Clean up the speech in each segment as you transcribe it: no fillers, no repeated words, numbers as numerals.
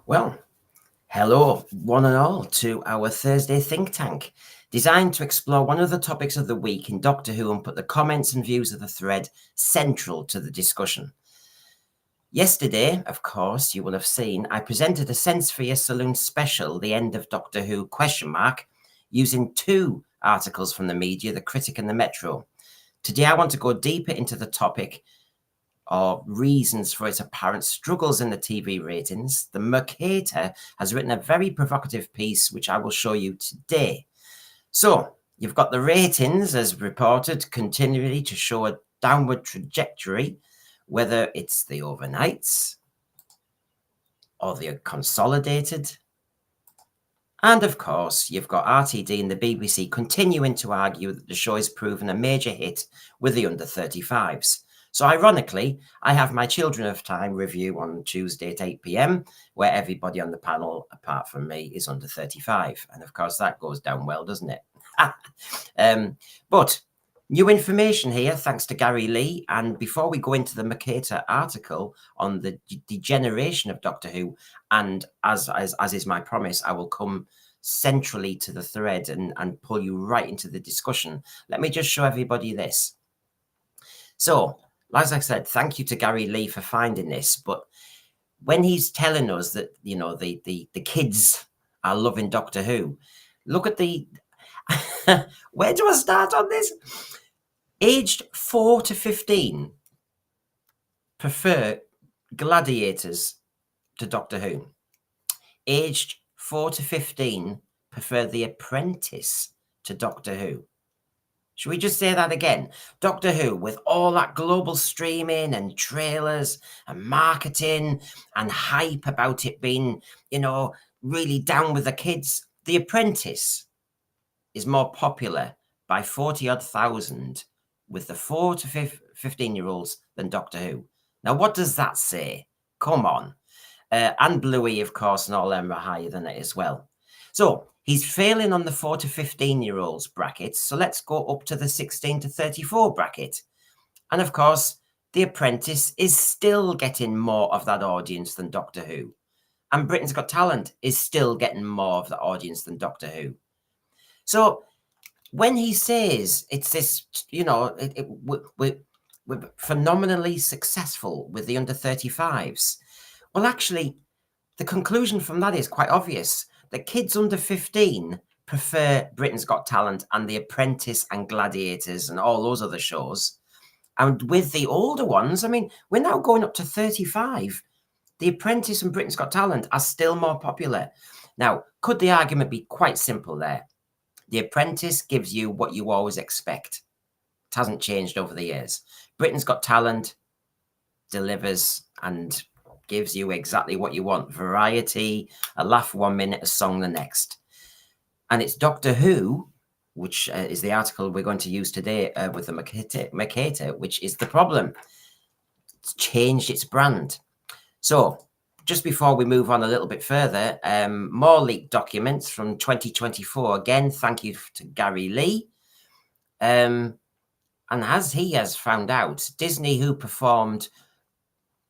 Well, hello, one and all, to our Thursday think tank, designed to explore one of the topics of the week in Doctor Who and put the comments and views of the thread central to the discussion. Yesterday, of course, you will have seen, I presented a Sense Sphere Saloon Special, The End of Doctor Who, using two articles from the media, The Critic and the Metro. Today, I want to go deeper into the topic or reasons for its apparent struggles in the TV ratings. The Mercator has written a very provocative piece, which I will show you today. So, you've got the ratings, as reported, continually to show a downward trajectory, whether it's the overnights or the consolidated. And of course, you've got RTD and the BBC continuing to argue that the show has proven a major hit with the under 35s. So ironically, I have my Children of Time review on Tuesday at 8 p.m, where everybody on the panel, apart from me, is under 35. And of course, that goes down well, doesn't it? But new information here, thanks to Gary Lee. And before we go into the Mercator article on the degeneration of Doctor Who, and as is my promise, I will come centrally to the thread and pull you right into the discussion. Let me just show everybody this. So, as I said, thank you to Gary Lee for finding this. But when he's telling us that, you know, the kids are loving Doctor Who, look at the... Where do I start on this? Aged 4 to 15 prefer Gladiators to Doctor Who. Aged 4 to 15 prefer The Apprentice to Doctor Who. Should we just say that again? Doctor Who, with all that global streaming and trailers and marketing and hype about it being, you know, really down with the kids, The Apprentice is more popular by 40-odd thousand with the 4 to 15-year-olds than Doctor Who. Now, what does that say? Come on. And Bluey, of course, and all them are higher than it as well. So he's failing on the 4 to 15-year-olds bracket. So let's go up to the 16 to 34 bracket. And of course, The Apprentice is still getting more of that audience than Doctor Who. And Britain's Got Talent is still getting more of the audience than Doctor Who. So when he says it's this, you know, we're phenomenally successful with the under 35s, well, actually, the conclusion from that is quite obvious. The kids under 15 prefer Britain's Got Talent and The Apprentice and Gladiators and all those other shows. And with the older ones, I mean, we're now going up to 35. The Apprentice and Britain's Got Talent are still more popular. Now, could the argument be quite simple there? The Apprentice gives you what you always expect. It hasn't changed over the years. Britain's Got Talent delivers and gives you exactly what you want. Variety, a laugh 1 minute, a song the next. And it's Doctor Who, which is the article we're going to use today with the Mercator, which is the problem. It's changed its brand. So just before we move on a little bit further, more leaked documents from 2024. Again, thank you to Gary Lee. And as he has found out, Disney Who performed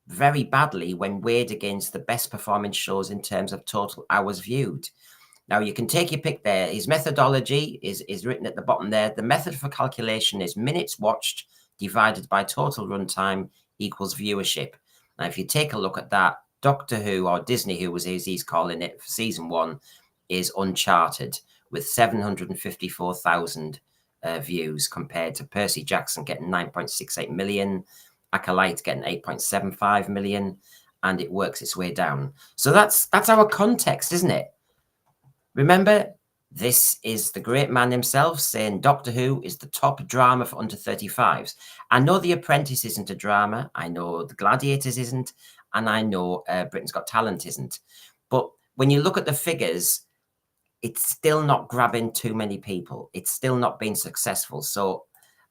very badly when weighed against the best performing shows in terms of total hours viewed. Now, you can take your pick there. His methodology is written at the bottom there. The method for calculation is minutes watched divided by total runtime equals viewership. Now, if you take a look at that, Doctor Who, or Disney Who as he's calling it, for season 1, is uncharted with 754,000 views compared to Percy Jackson getting 9.68 million, Acolyte getting 8.75 million, and it works its way down. So that's our context, isn't it? Remember, this is the great man himself saying Doctor Who is the top drama for under 35s. I know The Apprentice isn't a drama. I know The Gladiators isn't. And I know Britain's Got Talent isn't. But when you look at the figures, it's still not grabbing too many people. It's still not being successful. So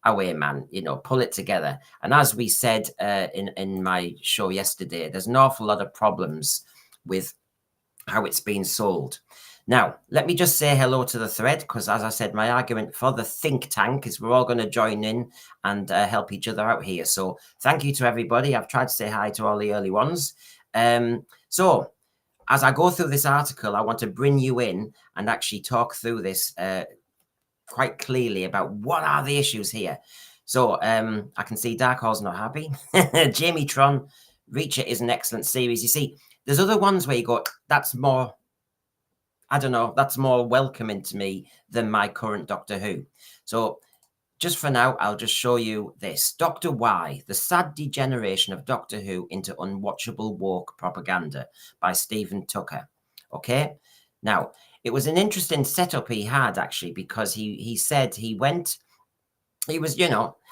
away, man, you know, pull it together. And as we said in my show yesterday, there's an awful lot of problems with how it's being sold. Now, let me just say hello to the thread, because as I said, my argument for the think tank is we're all going to join in and help each other out here. So thank you to everybody. I've tried to say hi to all the early ones. So as I go through this article, I want to bring you in and actually talk through this quite clearly about what are the issues here. So I can see Dark Horse not happy. Jamie Tron, Reacher is an excellent series. You see, there's other ones where you go, that's more, I don't know, that's more welcoming to me than my current Doctor Who. So just for now, I'll just show you this. Dr. Y, The Sad Degeneration of Doctor Who into Unwatchable Woke Propaganda by Stephen Tucker. Okay? Now, it was an interesting setup he had, actually, because he said he was,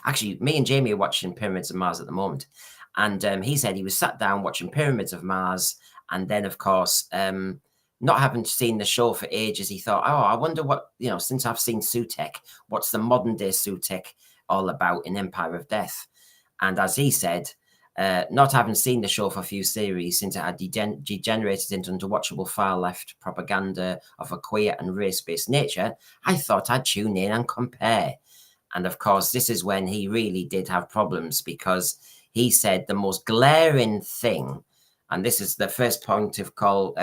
actually, me and Jamie are watching Pyramids of Mars at the moment. And he said he was sat down watching Pyramids of Mars. And then, of course, not having seen the show for ages, he thought, oh, I wonder what, since I've seen Sutekh, what's the modern day Sutekh all about in Empire of Death? And as he said, not having seen the show for a few series since it had degenerated into unwatchable far-left propaganda of a queer and race-based nature, I thought I'd tune in and compare. And of course, this is when he really did have problems, because he said the most glaring thing, and this is the first point of call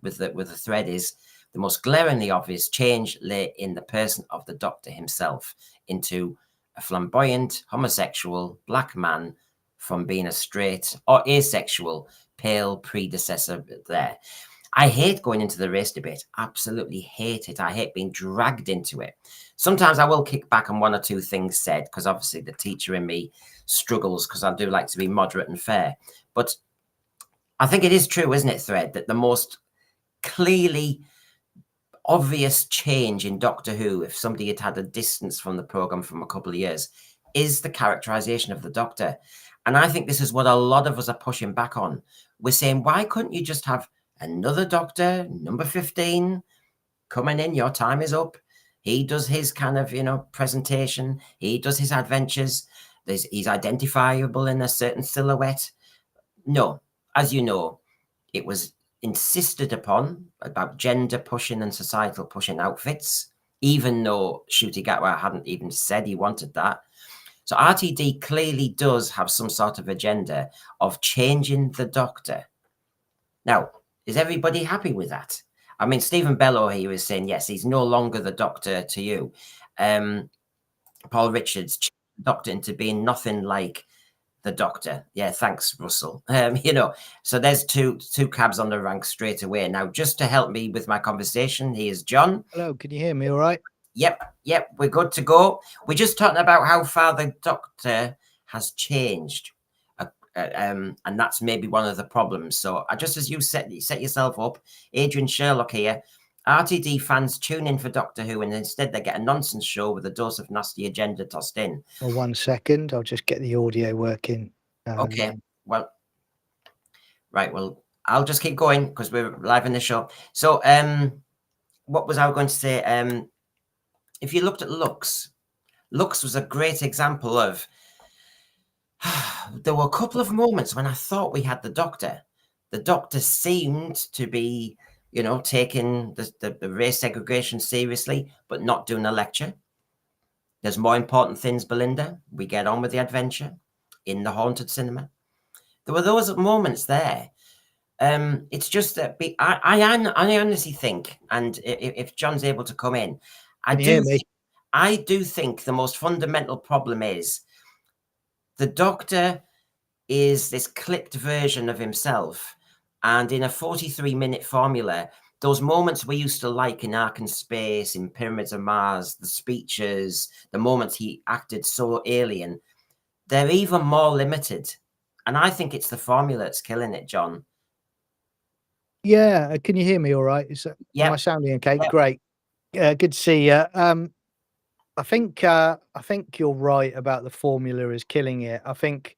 with the thread, is the most glaringly obvious change lay in the person of the Doctor himself into a flamboyant, homosexual, black man from being a straight or asexual, pale predecessor there. I hate going into the race debate. Absolutely hate it. I hate being dragged into it. Sometimes I will kick back on one or two things said, because obviously the teacher in me struggles, because I do like to be moderate and fair. But I think it is true, isn't it, Thread, that the most clearly obvious change in Doctor Who, if somebody had a distance from the program from a couple of years, is the characterization of the Doctor. And I think this is what a lot of us are pushing back on. We're saying, why couldn't you just have another Doctor, number 15, coming in, your time is up. He does his kind of, presentation. He does his adventures. He's identifiable in a certain silhouette. No, as you know, it was insisted upon about gender pushing and societal pushing outfits, even though Ncuti Gatwa hadn't even said he wanted that. So RTD clearly does have some sort of agenda of changing the Doctor. Now, is everybody happy with that? I mean, Stephen Bellow here is saying, yes, he's no longer the Doctor to you. Paul Richards changed the Doctor into being nothing like the Doctor. Yeah, thanks, Russell. So there's two cabs on the rank straight away. Now, just to help me with my conversation, here's John. Hello, can you hear me all right? Yep, we're good to go. We're just talking about how far the Doctor has changed. And that's maybe one of the problems. So just as you set yourself up, Adrian Sherlock here, RTD fans tune in for Doctor Who, and instead they get a nonsense show with a dose of nasty agenda tossed in. Well, 1 second, I'll just get the audio working. Okay, well, right, well, I'll just keep going because we're live in the show. So what was I going to say? If you looked at Lux was a great example of, there were a couple of moments when I thought we had the Doctor. The Doctor seemed to be, taking the race segregation seriously, but not doing a lecture. There's more important things, Belinda. We get on with the adventure in the haunted cinema. There were those moments there. It's just that I honestly think, and if John's able to come in, I do think the most fundamental problem is the Doctor is this clipped version of himself. And in a 43-minute formula, those moments we used to like in Ark in Space, in Pyramids of Mars, the speeches, the moments he acted so alien, they're even more limited. And I think it's the formula that's killing it, John. Yeah, can you hear me all right? Am I sounding okay? Yep. Great. Good to see you. I think you're right about the formula is killing it. I think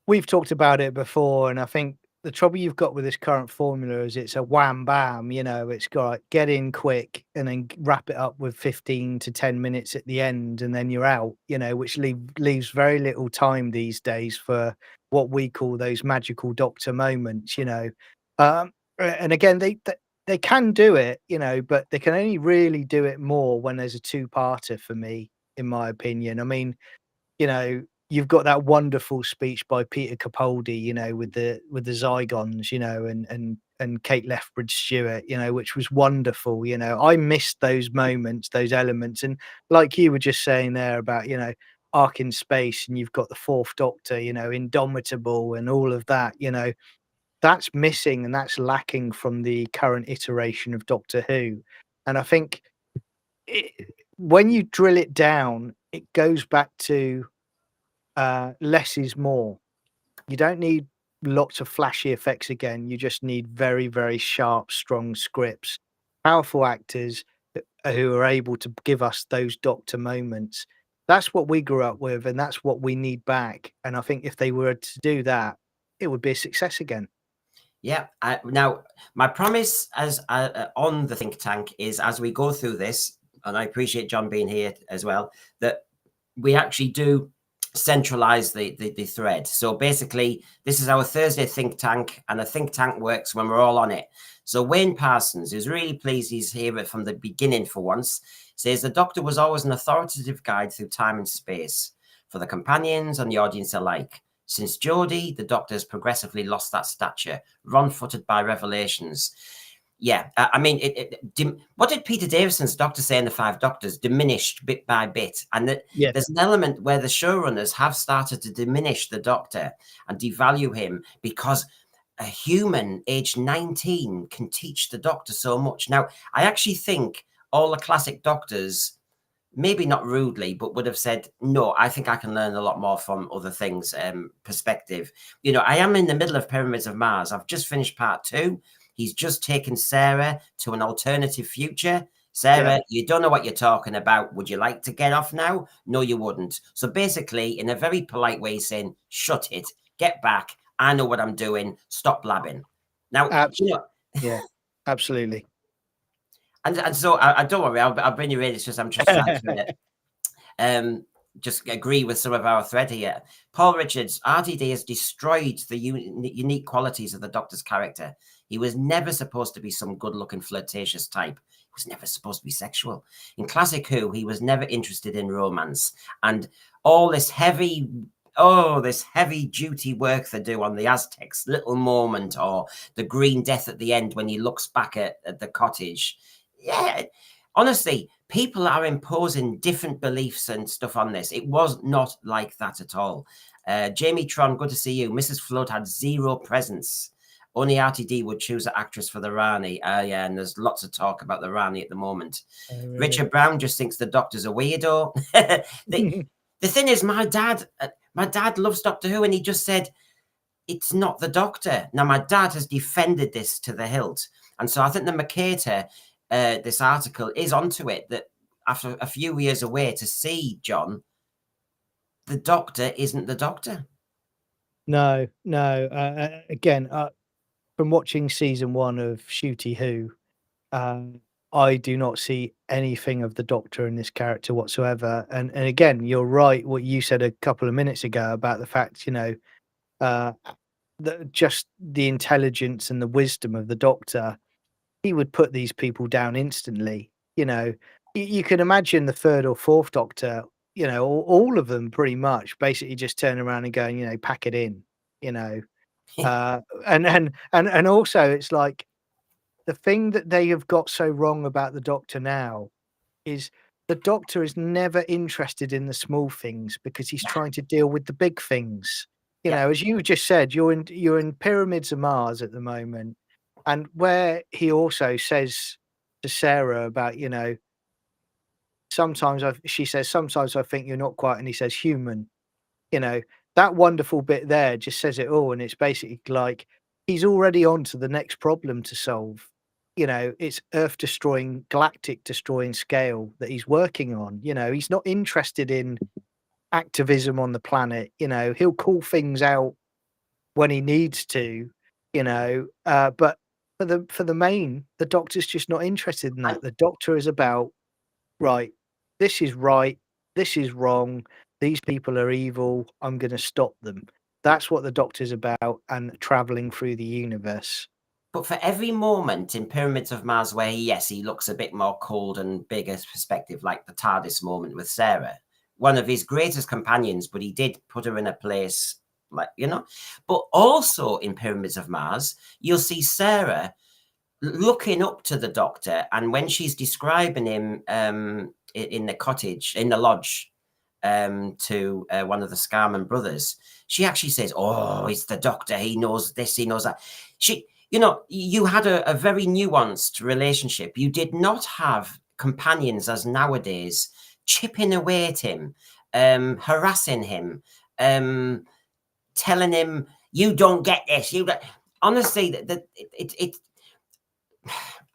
we've talked about it before, and I think the trouble you've got with this current formula is it's a wham bam, it's got get in quick and then wrap it up with 15 to 10 minutes at the end, and then you're out, which leaves very little time these days for what we call those magical Doctor moments, and again, they can do it, but they can only really do it more when there's a two-parter for me, in my opinion. I mean, you've got that wonderful speech by Peter Capaldi, with the Zygons, and Kate Lethbridge Stewart, you know, which was wonderful. You know, I missed those moments, those elements. And like you were just saying there about, you know, Ark in Space, and you've got the Fourth Doctor, you know, Indomitable and all of that, you know, that's missing and that's lacking from the current iteration of Doctor Who. And I think when you drill it down, it goes back to less is more. You don't need lots of flashy effects again. You just need very, very sharp, strong scripts, powerful actors who are able to give us those Doctor moments. That's what we grew up with, and that's what we need back. And I think if they were to do that, it would be a success again. Yeah. Now, my promise as on the think tank is, as we go through this, and I appreciate John being here as well, that we actually do centralize the thread. So basically, this is our Thursday think tank, and a think tank works when we're all on it. So Wayne Parsons, who's really pleased he's here from the beginning for once, says the Doctor was always an authoritative guide through time and space for the companions and the audience alike. Since Jodie, the Doctor has progressively lost that stature, wrong-footed by revelations. Yeah, I mean, what did Peter Davison's Doctor say in The Five Doctors? Diminished bit by bit. And there's an element where the showrunners have started to diminish the Doctor and devalue him, because a human aged 19 can teach the Doctor so much. Now, I actually think all the classic Doctors, maybe not rudely, but would have said, no, I think I can learn a lot more from other things, perspective. You know, I am in the middle of Pyramids of Mars. I've just finished part 2. He's just taken Sarah to an alternative future. Sarah, you don't know what you're talking about. Would you like to get off now? No, you wouldn't. So basically, in a very polite way, saying, shut it, get back. I know what I'm doing. Stop blabbing. Now, yeah, absolutely. And so I don't worry, I'll bring you in. It's just I'm just trying to just agree with some of our thread here. Paul Richards, RTD has destroyed the unique qualities of the Doctor's character. He was never supposed to be some good-looking, flirtatious type. He was never supposed to be sexual. In Classic Who, he was never interested in romance. And all this heavy duty work they do on the Aztecs, little moment, or the green death at the end when he looks back at the cottage. Yeah, honestly, people are imposing different beliefs and stuff on this. It was not like that at all. Jamie Tron, good to see you. Mrs. Flood had zero presence. Only RTD would choose an actress for the Rani. Yeah, and there's lots of talk about the Rani at the moment. Really? Richard Brown just thinks the Doctor's a weirdo. The thing is, my dad loves Doctor Who, and he just said, it's not the Doctor. Now, my dad has defended this to the hilt. And so I think the Mercator, this article is onto it, that after a few years away to see John, the Doctor isn't the Doctor. No. Again, from watching season 1 of Shooty Who, I do not see anything of the Doctor in this character whatsoever. And again, you're right, what you said a couple of minutes ago about the fact, you know, just the intelligence and the wisdom of the Doctor. He would put these people down instantly. You know, you can imagine the 3rd or 4th Doctor, you know, all of them pretty much basically just turn around and going, you know, pack it in, you know. And also it's like, the thing that they have got so wrong about the Doctor now is the Doctor is never interested in the small things, because he's trying to deal with the big things. You know, as you just said, you're in Pyramids of Mars at the moment, and where he also says to Sarah about, you know, she says, sometimes I think you're not quite, and he says human. You know, that wonderful bit there just says it all, and it's basically like he's already on to the next problem to solve. You know, it's Earth-destroying, galactic-destroying scale that he's working on. You know, he's not interested in activism on the planet. You know, he'll call things out when he needs to, you know, but for the main, the Doctor's just not interested in that. The Doctor is about, right, this is right, this is wrong, these people are evil, I'm going to stop them. That's what the Doctor's about, and traveling through the universe. But for every moment in Pyramids of Mars where he looks a bit more cold and bigger perspective, like the TARDIS moment with Sarah, one of his greatest companions, but he did put her in a place like, you know. But also in Pyramids of Mars, you'll see Sarah looking up to the Doctor, and when she's describing him in the cottage, in the lodge, to one of the Scarman brothers, she actually says, "Oh, it's the Doctor. He knows this, he knows that." You know, you had a very nuanced relationship. You did not have companions as nowadays, chipping away at him, harassing him, telling him, "You don't get this. You don't." Honestly,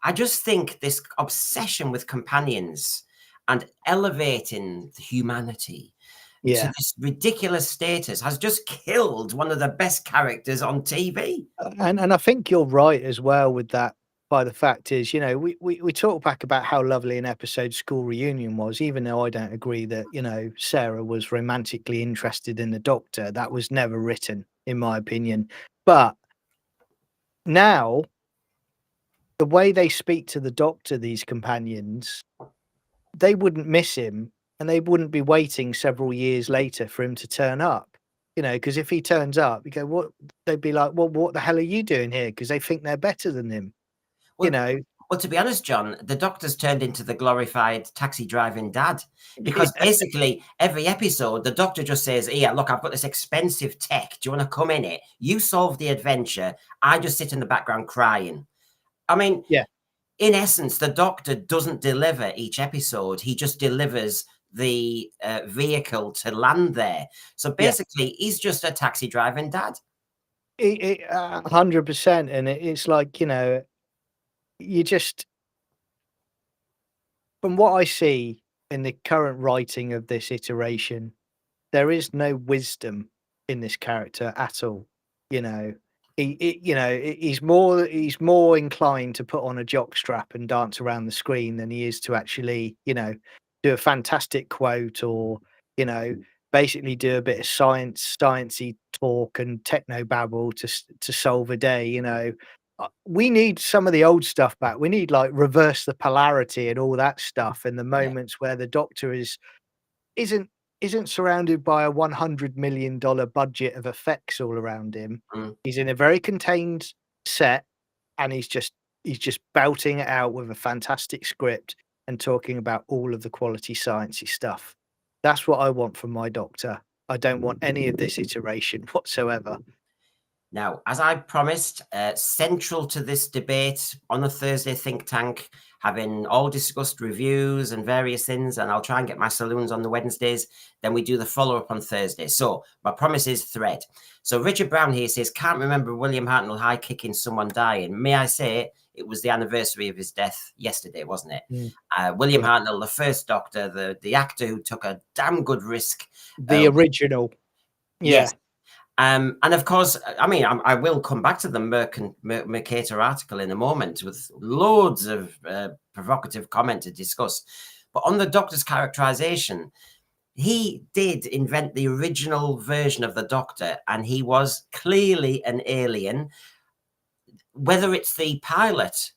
I just think this obsession with companions and elevating humanity to this ridiculous status has just killed one of the best characters on TV. And I think you're right as well with that. By the fact is, you know, we talk back about how lovely an episode School Reunion was, even though I don't agree that, you know, Sarah was romantically interested in the Doctor. That was never written, in my opinion. But now, the way they speak to the Doctor, these companions, they wouldn't miss him, and they wouldn't be waiting several years later for him to turn up. You know, because if he turns up, you go, "What?" They'd be like, "Well, what the hell are you doing here?" Because they think they're better than him. You Well, know. well, to be honest, John, the Doctor's turned into the glorified taxi driving dad, because Yeah. basically every episode the Doctor just says, "Here, look, I've got this expensive tech. Do you want to come in it? You solve the adventure. I just sit in the background crying." I mean, Yeah. in essence, the Doctor doesn't deliver each episode. He just delivers the vehicle to land there. So Yeah. basically, he's just a taxi driving dad. 100%, and it's like, you know, you just from what I see in the current writing of this iteration, there is no wisdom in this character at all. You know, he's more inclined to put on a jock strap and dance around the screen than he is to actually, you know, do a fantastic quote or, you know, basically do a bit of sciencey talk and techno babble to solve a day. You know, we need some of the old stuff back. We need like reverse the polarity and all that stuff. And the Yeah. moments where the Doctor isn't isn't surrounded by a $100 million budget of effects all around him. Mm. He's in a very contained set, and he's just belting it out with a fantastic script and talking about all of the quality sciencey stuff. That's what I want from my Doctor. I don't want any of this iteration whatsoever. Now, as I promised, central to this debate on a Thursday think tank, having all discussed reviews and various things, and I'll try and get my saloons on the Wednesdays. Then we do the follow up on Thursday. So my promise is thread. So Richard Brown here says, "Can't remember William Hartnell high kicking someone dying. May I say it was the anniversary of his death yesterday, wasn't it?" William Hartnell, the first Doctor, the actor who took a damn good risk. The original. Yes. And of course, I mean, I will come back to the Mercator article in a moment with loads of provocative comment to discuss. But on the Doctor's characterization, he did invent the original version of the Doctor, and he was clearly an alien. Whether it's the pilot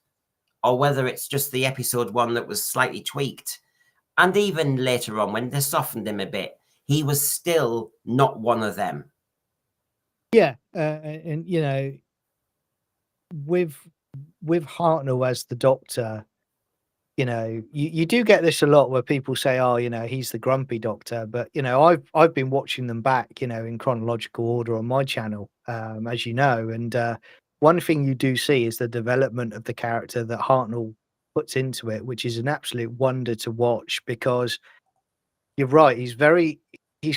or whether it's just the episode 1 that was slightly tweaked, and even later on when they softened him a bit, he was still not one of them. Yeah, and you know, with Hartnell as the Doctor, you know, you do get this a lot where people say, "Oh, you know, he's the grumpy Doctor," but you know, I've been watching them back, you know, in chronological order on my channel, as you know, and one thing you do see is the development of the character that Hartnell puts into it, which is an absolute wonder to watch because you're right, he's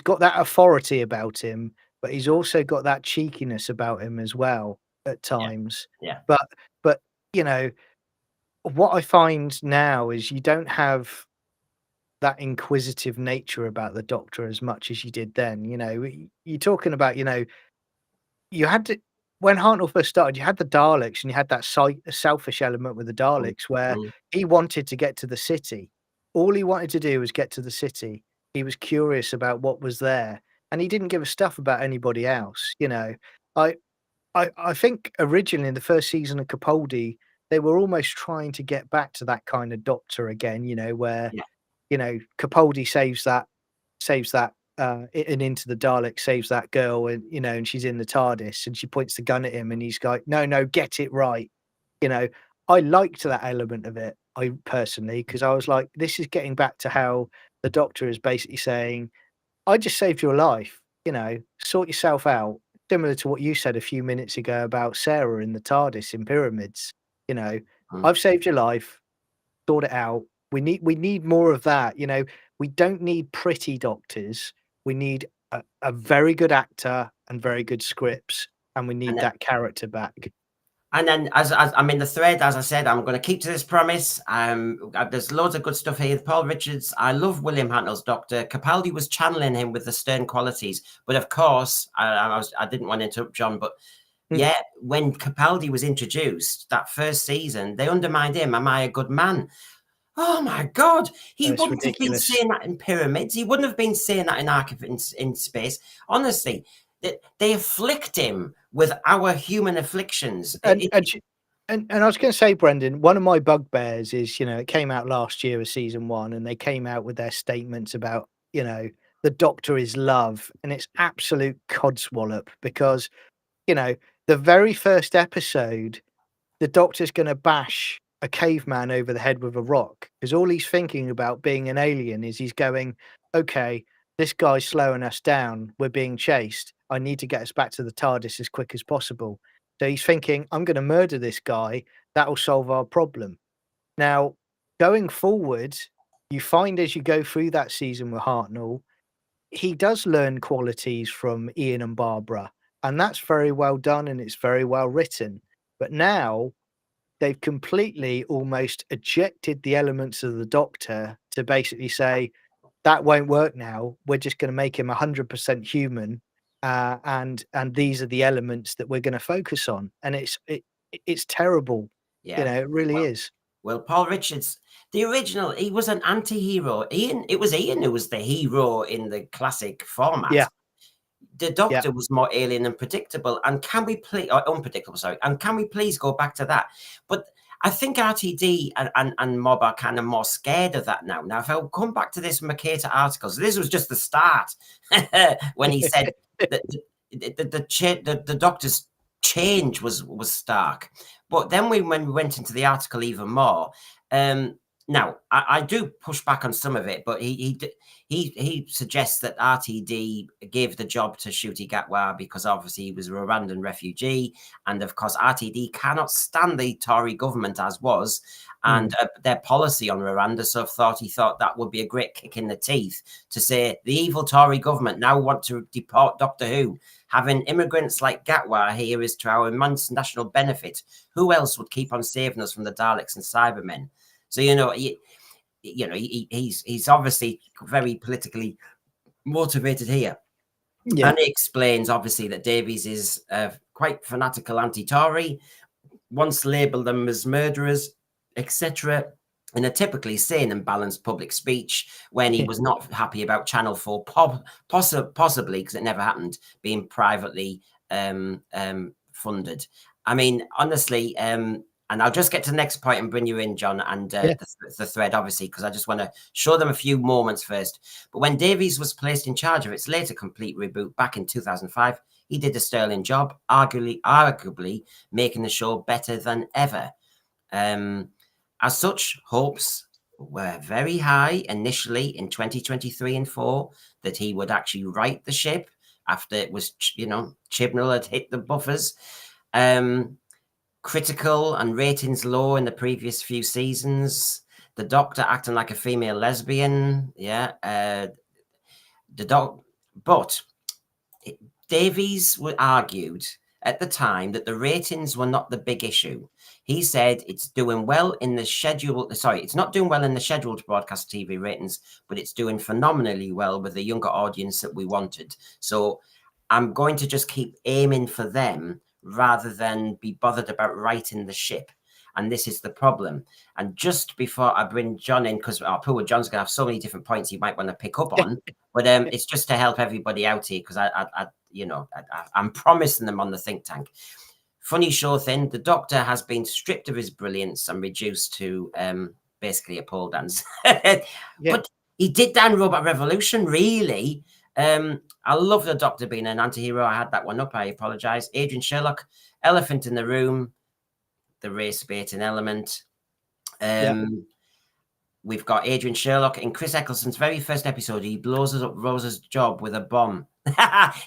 got that authority about him, but he's also got that cheekiness about him as well at times. Yeah. But you know, what I find now is you don't have that inquisitive nature about the Doctor as much as you did then. You know, you're talking about, you know, you had to when Hartnell first started, you had the Daleks and you had that selfish element with the Daleks where he wanted to get to the city. All he wanted to do was get to the city. He was curious about what was there, and he didn't give a stuff about anybody else. You know, I I think originally in the first season of Capaldi, they were almost trying to get back to that kind of Doctor again. You know, where Yeah. you know Capaldi saves that and Into the Dalek saves that girl, and and she's in the TARDIS, and she points the gun at him, and he's like, no, get it right. I liked that element of it, I personally, because I was like, this is getting back to how the Doctor is basically saying, I just saved your life, sort yourself out. Similar to what you said a few minutes ago about Sarah in the TARDIS in Pyramids. I've saved your life, sort it out. We need more of that. We don't need pretty doctors. We need a very good actor and very good scripts, and we need that character back. And then, as I'm in the thread, as I said, I'm going to keep to this promise. There's loads of good stuff here. Paul Richards, I love William Hartnell's Doctor. Capaldi was channeling him with the stern qualities, but of course, I didn't want to interrupt John, but yeah, when Capaldi was introduced that first season, they undermined him. Am I a good man? Oh my God, he wouldn't have been saying that in Pyramids. He wouldn't have been saying that in Archive in Space. Honestly, they afflict him with our human afflictions. And I was going to say, Brendan, one of my bugbears is, it came out last year with season 1, and they came out with their statements about, the Doctor is love, and it's absolute codswallop because, the very first episode, the Doctor's going to bash a caveman over the head with a rock because all he's thinking about being an alien is he's going, okay, this guy's slowing us down. We're being chased. I need to get us back to the TARDIS as quick as possible. So he's thinking, I'm going to murder this guy. That'll solve our problem. Now, going forward, you find as you go through that season with Hartnell, he does learn qualities from Ian and Barbara, and that's very well done and it's very well written. But now they've completely almost ejected the elements of the Doctor to basically say, that won't work now. We're just going to make him 100% human. And these are the elements that we're going to focus on. And it's terrible. Yeah. It really is. Well, Paul Richards, the original, he was an anti-hero. It was Ian who was the hero in the classic format. Yeah. The Doctor was more alien and predictable. And can we unpredictable, sorry. And can we please go back to that? But I think RTD and Mob are kind of more scared of that now. Now, if I come back to this Mercator article, so this was just the start when he said that the Doctor's change was stark. But then when we went into the article even more, now I do push back on some of it, but he suggests that RTD gave the job to Ncuti Gatwa because obviously he was a Rwandan refugee, and of course RTD cannot stand the Tory government as was, and their policy on Rwanda. So he thought that would be a great kick in the teeth to say the evil Tory government now want to deport Doctor Who. Having immigrants like Gatwa here is to our immense national benefit. Who else would keep on saving us from the Daleks and Cybermen? So he's obviously very politically motivated here. Yeah. And he explains obviously that Davies is quite fanatical anti-Tory, once labelled them as murderers, etc. in a typically sane and balanced public speech when he was not happy about Channel 4 possibly, because it never happened, being privately funded. I mean, honestly, and I'll just get to the next point and bring you in, John, and the thread, obviously, because I just want to show them a few moments first. But when Davies was placed in charge of its later complete reboot back in 2005, he did a sterling job, arguably making the show better than ever. As such, hopes were very high initially in 2023 and 4 that he would actually right the ship after it was, Chibnall had hit the buffers. Critical and ratings low in the previous few seasons. The Doctor acting like a female lesbian. Yeah. But Davies argued at the time that the ratings were not the big issue. He said it's doing well in the scheduled. Sorry, it's not doing well in the scheduled broadcast TV ratings, but it's doing phenomenally well with the younger audience that we wanted. So I'm going to just keep aiming for them rather than be bothered about righting the ship. And this is the problem. And just before I bring John in, because our poor John's going to have so many different points he might want to pick up on, but it's just to help everybody out here, because I'm promising them on the think tank. Funny show thing, the Doctor has been stripped of his brilliance and reduced to basically a pole dance. But he did that in Robot Revolution, really. I love the Doctor being an anti-hero. I had that one up. I apologise. Adrian Sherlock, elephant in the room, the race baiting element. We've got Adrian Sherlock in Chris Eccleston's very first episode. He blows up Rose's job with a bomb.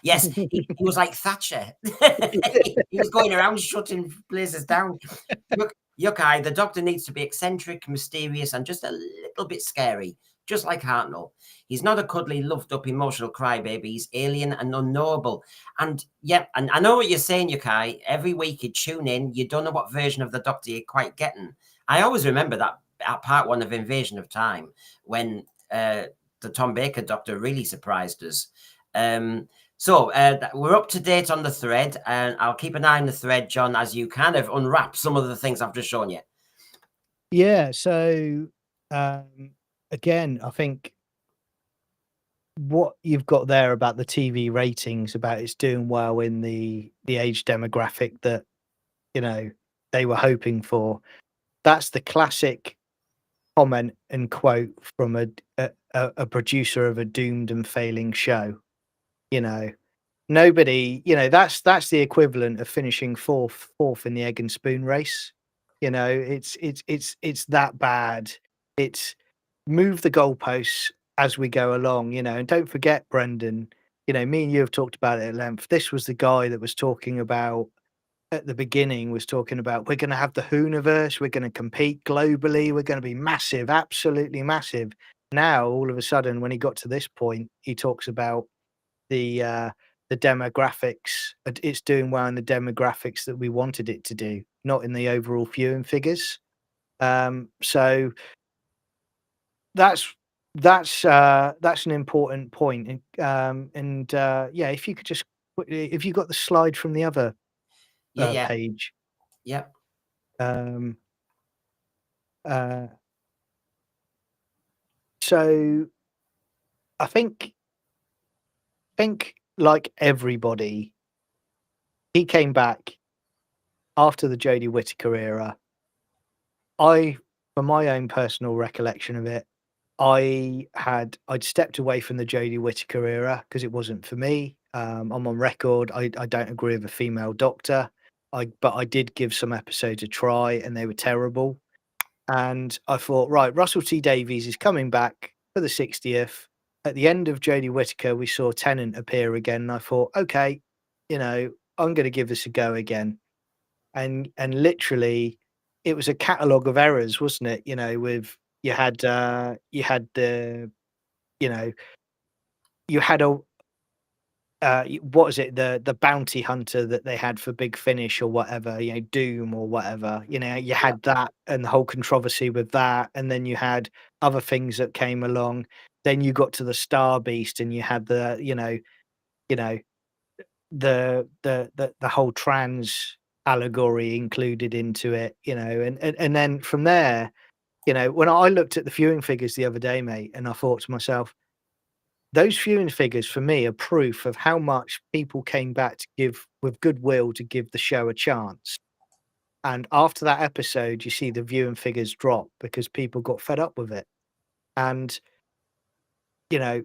Yes, he was like Thatcher. He was going around shutting places down. Yukai, the Doctor needs to be eccentric, mysterious, and just a little bit scary, just like Hartnell. He's not a cuddly, loved-up, emotional crybaby. He's alien and unknowable. And yeah, and I know what you're saying, Yukai. Every week you tune in, you don't know what version of the Doctor you're quite getting. I always remember that at part 1 of Invasion of Time, when the Tom Baker Doctor really surprised us. So we're up to date on the thread, and I'll keep an eye on the thread, John, as you kind of unwrap some of the things I've just shown you. Yeah, so again, I think what you've got there about the TV ratings, about it's doing well in the age demographic that, you know, they were hoping for, that's the classic comment and quote from a producer of a doomed and failing show. You know, nobody, you know, that's the equivalent of finishing fourth in the egg and spoon race. You know, it's that bad. It's move the goalposts as we go along, you know, and don't forget, Brendan, you know, me and you have talked about it at length. This was the guy that was talking about at the beginning, was talking about we're going to have the Hooniverse, we're going to compete globally, we're going to be massive, absolutely massive. Now, all of a sudden, when he got to this point, he talks about the demographics. It's doing well in the demographics that we wanted it to do, not in the overall viewing figures. So that's an important point. And yeah, if you could just, if you got the slide from the other page. Yep. So I think like everybody, he came back after the Jodie Whittaker era. From my own personal recollection of it, I'd stepped away from the Jodie Whittaker era because it wasn't for me. I'm on record. I don't agree with a female Doctor. But I did give some episodes a try, and they were terrible. And I thought, right, Russell T Davies is coming back for the 60th. At the end of Jodie Whittaker, we saw Tennant appear again, and I thought, okay, you know, I'm going to give this a go again. And literally, it was a catalogue of errors, wasn't it? You know, with you had the, you know, you had a what was it, the bounty hunter that they had for Big Finish or whatever, you know, Doom or whatever, you know, you had that and the whole controversy with that, and then you had other things that came along. Then you got to the Star Beast and you had the, you know, the whole trans allegory included into it, you know, and then from there, you know, when I looked at the viewing figures the other day, mate, and I thought to myself, those viewing figures for me are proof of how much people came back to give with goodwill to give the show a chance. And after that episode, you see the viewing figures drop because people got fed up with it. And, you know,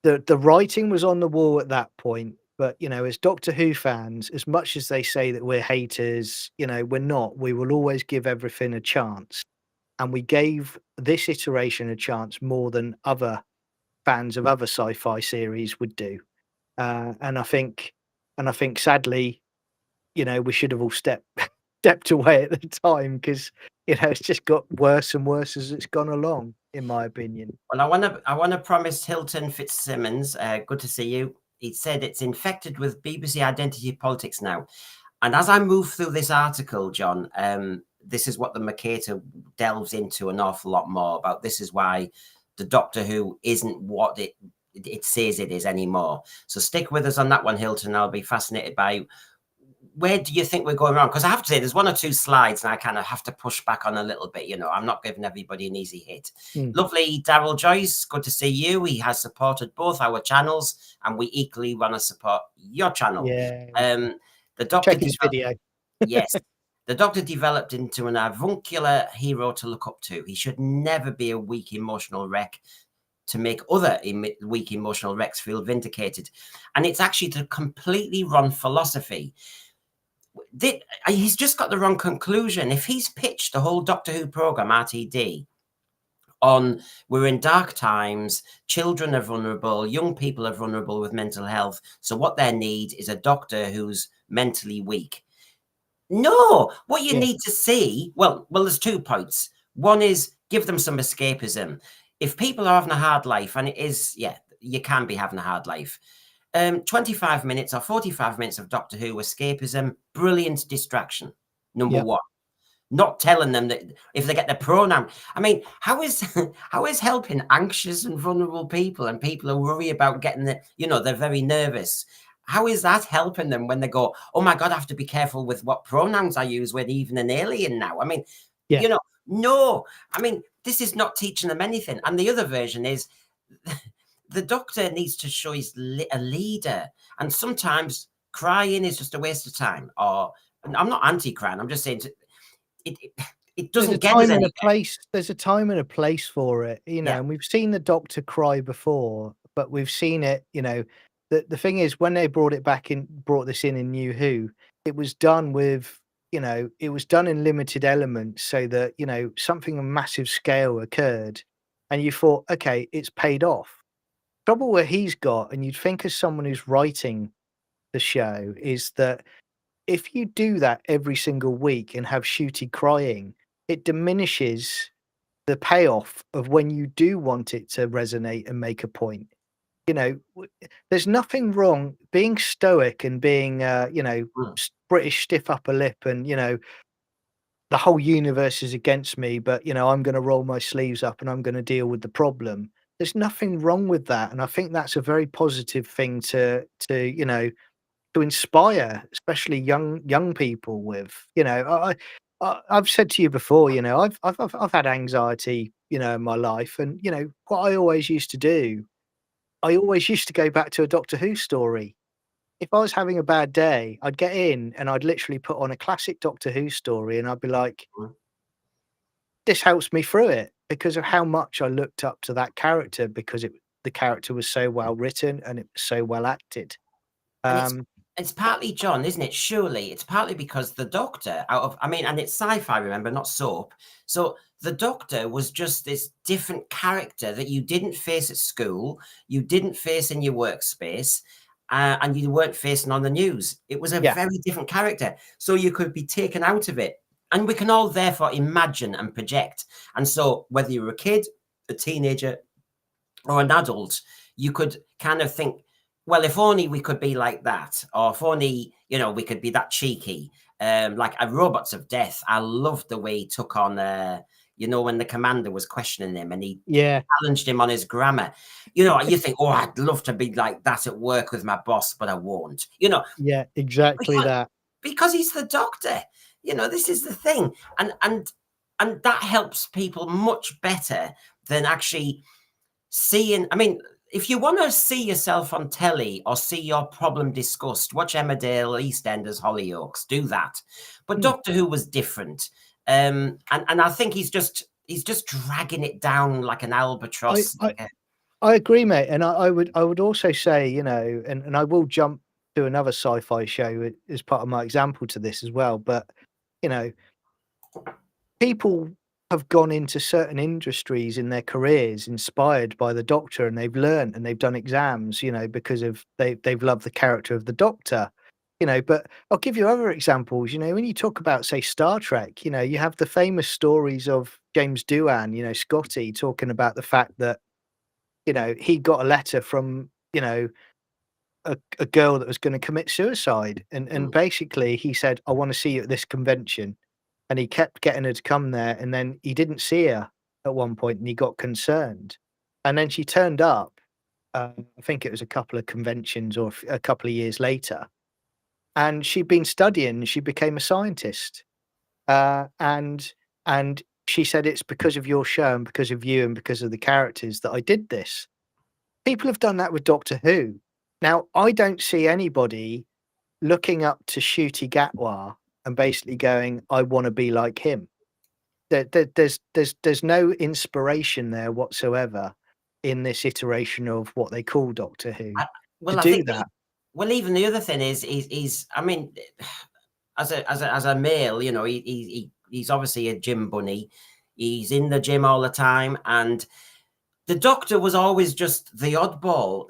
the writing was on the wall at that point. But, you know, as Doctor Who fans, as much as they say that we're haters, you know, we're not. We will always give everything a chance. And we gave this iteration a chance more than other fans of other sci-fi series would do. And I think sadly, you know, we should have all stepped away at the time because, you know, it's just got worse and worse as it's gone along, in my opinion. Well, I want to promise Hilton Fitzsimmons, good to see you. He said it's infected with BBC identity politics now. And as I move through this article, John, this is what the Mercator delves into an awful lot more about. This is why the Doctor Who isn't what it says it is anymore. So stick with us on that one, Hilton. I'll be fascinated by where do you think we're going wrong? Because I have to say, there's one or two slides and I kind of have to push back on a little bit. You know, I'm not giving everybody an easy hit. Lovely Daryl Joyce, good to see you. He has supported both our channels and we equally want to support your channel. Yeah. The Doctor check his video. Yes. The Doctor developed into an avuncular hero to look up to. He should never be a weak emotional wreck to make other weak emotional wrecks feel vindicated. And it's actually the completely wrong philosophy. He's just got the wrong conclusion. If he's pitched the whole Doctor Who program, RTD, on we're in dark times, children are vulnerable, young people are vulnerable with mental health, so what they need is a doctor who's mentally weak. No, what you need to see, well, there's 2 points. One is give them some escapism. If people are having a hard life, and it is, you can be having a hard life, 25 minutes or 45 minutes of Doctor Who escapism, brilliant distraction, number one. Not telling them that if they get the pronoun. I mean, how is helping anxious and vulnerable people and people who worry about getting they're very nervous. How is that helping them when they go, oh my God, I have to be careful with what pronouns I use with even an alien now? I mean, no. I mean, this is not teaching them anything. And the other version is the Doctor needs to show he's a leader. And sometimes crying is just a waste of time. Or I'm not anti-crying. I'm just saying it doesn't get us anywhere. There's a time and a place for it, and we've seen the Doctor cry before, but we've seen it, the thing is when they brought this in New Who, it was done with, it was done in limited elements so that, something on massive scale occurred and you thought, okay, it's paid off. Trouble where he's got, and you'd think as someone who's writing the show, is that if you do that every single week and have Shooty crying, it diminishes the payoff of when you do want it to resonate and make a point. There's nothing wrong being stoic and being, British stiff upper lip and, the whole universe is against me, but, I'm going to roll my sleeves up and I'm going to deal with the problem. There's nothing wrong with that. And I think that's a very positive thing to inspire, especially young people with. I've said to you before, I've had anxiety, in my life, and what I always used to do, I always used to go back to a Doctor Who story. If I was having a bad day, I'd get in and I'd literally put on a classic Doctor Who story, and I'd be like, this helps me through it because of how much I looked up to that character, because the character was so well written and it was so well acted. And it's partly, John, isn't it? Surely it's partly because the Doctor and it's sci-fi, remember, not soap. So the Doctor was just this different character that you didn't face at school, you didn't face in your workspace, and you weren't facing on the news. It was a very different character. So you could be taken out of it. And we can all therefore imagine and project. And so whether you're a kid, a teenager, or an adult, you could kind of think, well, if only we could be like that, or if only, we could be that cheeky. Like a Robots of Death, I loved the way he took on, when the commander was questioning him and he challenged him on his grammar. You think, oh, I'd love to be like that at work with my boss, but I won't. Yeah, exactly that. Because he's the Doctor. This is the thing. And that helps people much better than actually seeing. I mean, if you want to see yourself on telly or see your problem discussed, watch Emmerdale, EastEnders, Hollyoaks, do that. But Doctor Who was different. And I think he's just dragging it down like an albatross. I agree, mate. And I would also say, and I will jump to another sci-fi show as part of my example to this as well. But, people have gone into certain industries in their careers inspired by the Doctor, and they've learned and they've done exams, because of they've loved the character of the Doctor. But I'll give you other examples. When you talk about, say, Star Trek, you have the famous stories of James Doohan, Scotty, talking about the fact that, he got a letter from, a girl that was going to commit suicide. And basically he said, I want to see you at this convention. And he kept getting her to come there. And then he didn't see her at one point and he got concerned. And then she turned up. I think it was a couple of conventions or a couple of years later. And she'd been studying, she became a scientist. And she said, it's because of your show and because of you and because of the characters that I did this. People have done that with Doctor Who. Now, I don't see anybody looking up to Ncuti Gatwa and basically going, I want to be like him. There's no inspiration there whatsoever. in this iteration of what they call Doctor Who well, to I do think that. well, even the other thing is I mean, as a male, you know, he's obviously a gym bunny. He's in the gym all the time, and the Doctor was always just the oddball.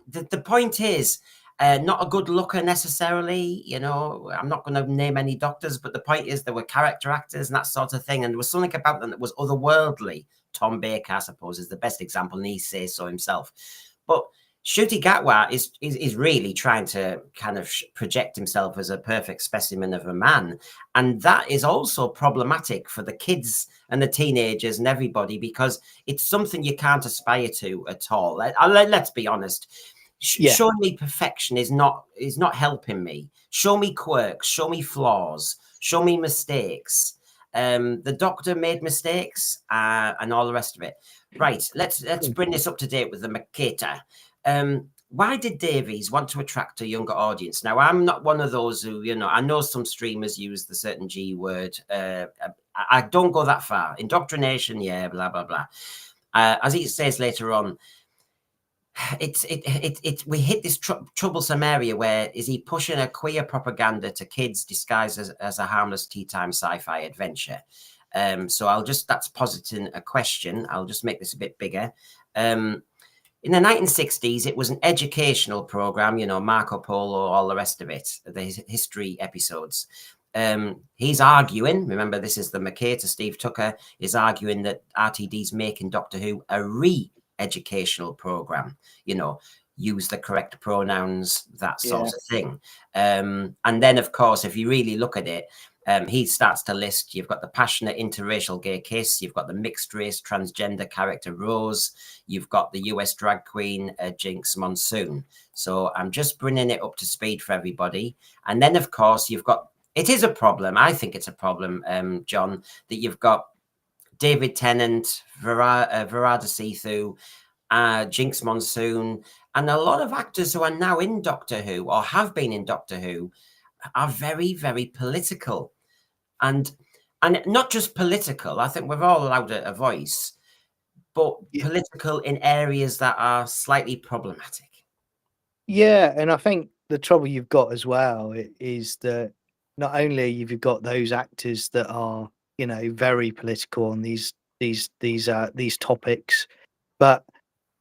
The point is, not a good looker necessarily. You know, I'm not going to name any doctors, but the point is there were character actors and that sort of thing, and there was something about them that was otherworldly. Tom Baker, I suppose, is the best example, and he says so himself. But Ncuti Gatwa is really trying to kind of project himself as a perfect specimen of a man. And that is also problematic for the kids and the teenagers and everybody, because it's something you can't aspire to at all. Let's be honest. Showing me perfection is not helping me. Show me quirks, show me flaws, show me mistakes. The Doctor made mistakes and all the rest of it. Right, let's bring this up to date with the Mercator. Why did Davies want to attract a younger audience? Now, I'm not one of those who, you know, I know some streamers use the certain G word. I don't go that far. Indoctrination, yeah, blah, blah, blah. As he says later on, we hit this troublesome area where is he pushing a queer propaganda to kids disguised as a harmless tea time sci-fi adventure? So that's positing a question. I'll just make this a bit bigger. In the 1960s, it was an educational program, you know, Marco Polo, all the rest of it, the history episodes. He's arguing, remember, this is the Mercator, Steve Tucker, is arguing that RTD's making Doctor Who a re-educational program, you know, use the correct pronouns, that sort of thing. And then, of course, if you really look at it, he starts to list, you've got the passionate interracial gay kiss, you've got the mixed race transgender character Rose, you've got the US drag queen Jinx Monsoon. So I'm just bringing it up to speed for everybody. And then, of course, you've got, it is a problem, I think it's a problem, John, that you've got David Tennant, Verada Sethu, Jinx Monsoon, and a lot of actors who are now in Doctor Who or have been in Doctor Who are very, very political. And not just political, I think we're all allowed a voice, but political in areas that are slightly problematic. Yeah, and I think the trouble you've got as well is that not only have you got those actors that are, you know, very political on these topics, but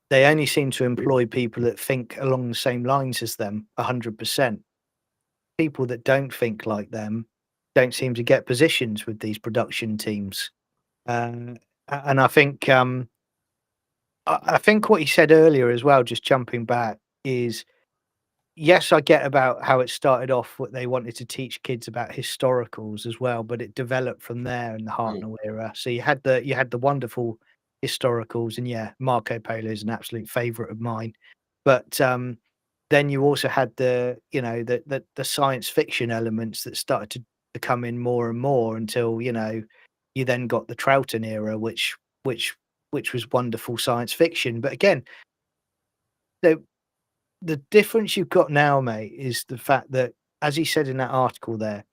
they only seem to employ people that think along the same lines as them 100%. People that don't think like them don't seem to get positions with these production teams. And I think I think what he said earlier as well, just jumping back, is yes, I get about how it started off, what they wanted to teach kids about historicals as well, but it developed from there in the Hartnell era. So you had the wonderful historicals, and yeah, Marco Polo is an absolute favorite of mine. But then you also had the, you know, the science fiction elements that started to come in more and more until, you know, you then got the Troughton era, which was wonderful science fiction. But again, the difference you've got now, mate, is the fact that, as he said in that article there,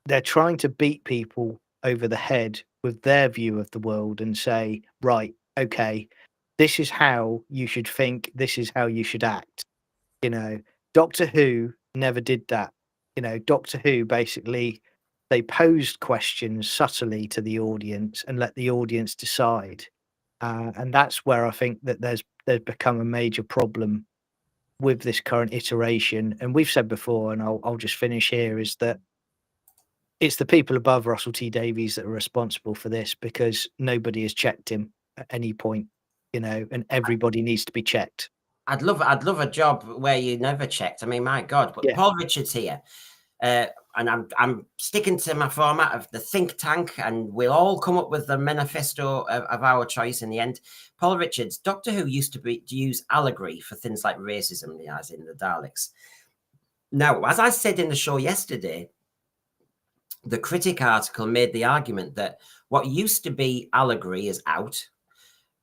they're trying to beat people over the head with their view of the world and say, right, okay, this is how you should think, this is how you should act. You know, Doctor Who never did that. You know, Doctor Who basically, they posed questions subtly to the audience and let the audience decide. And that's where I think that there's become a major problem with this current iteration. And we've said before, and I'll just finish here, is that it's the people above Russell T Davies that are responsible for this, because nobody has checked him at any point, you know, and everybody needs to be checked. I'd love a job where you never checked. I mean, my God, but Paul Richards here. And I'm sticking to my format of the think tank, and we'll all come up with the manifesto of our choice in the end. Paul Richards, Doctor Who used to use allegory for things like racism, as in the Daleks. Now, as I said in the show yesterday, the Critic article made the argument that what used to be allegory is out.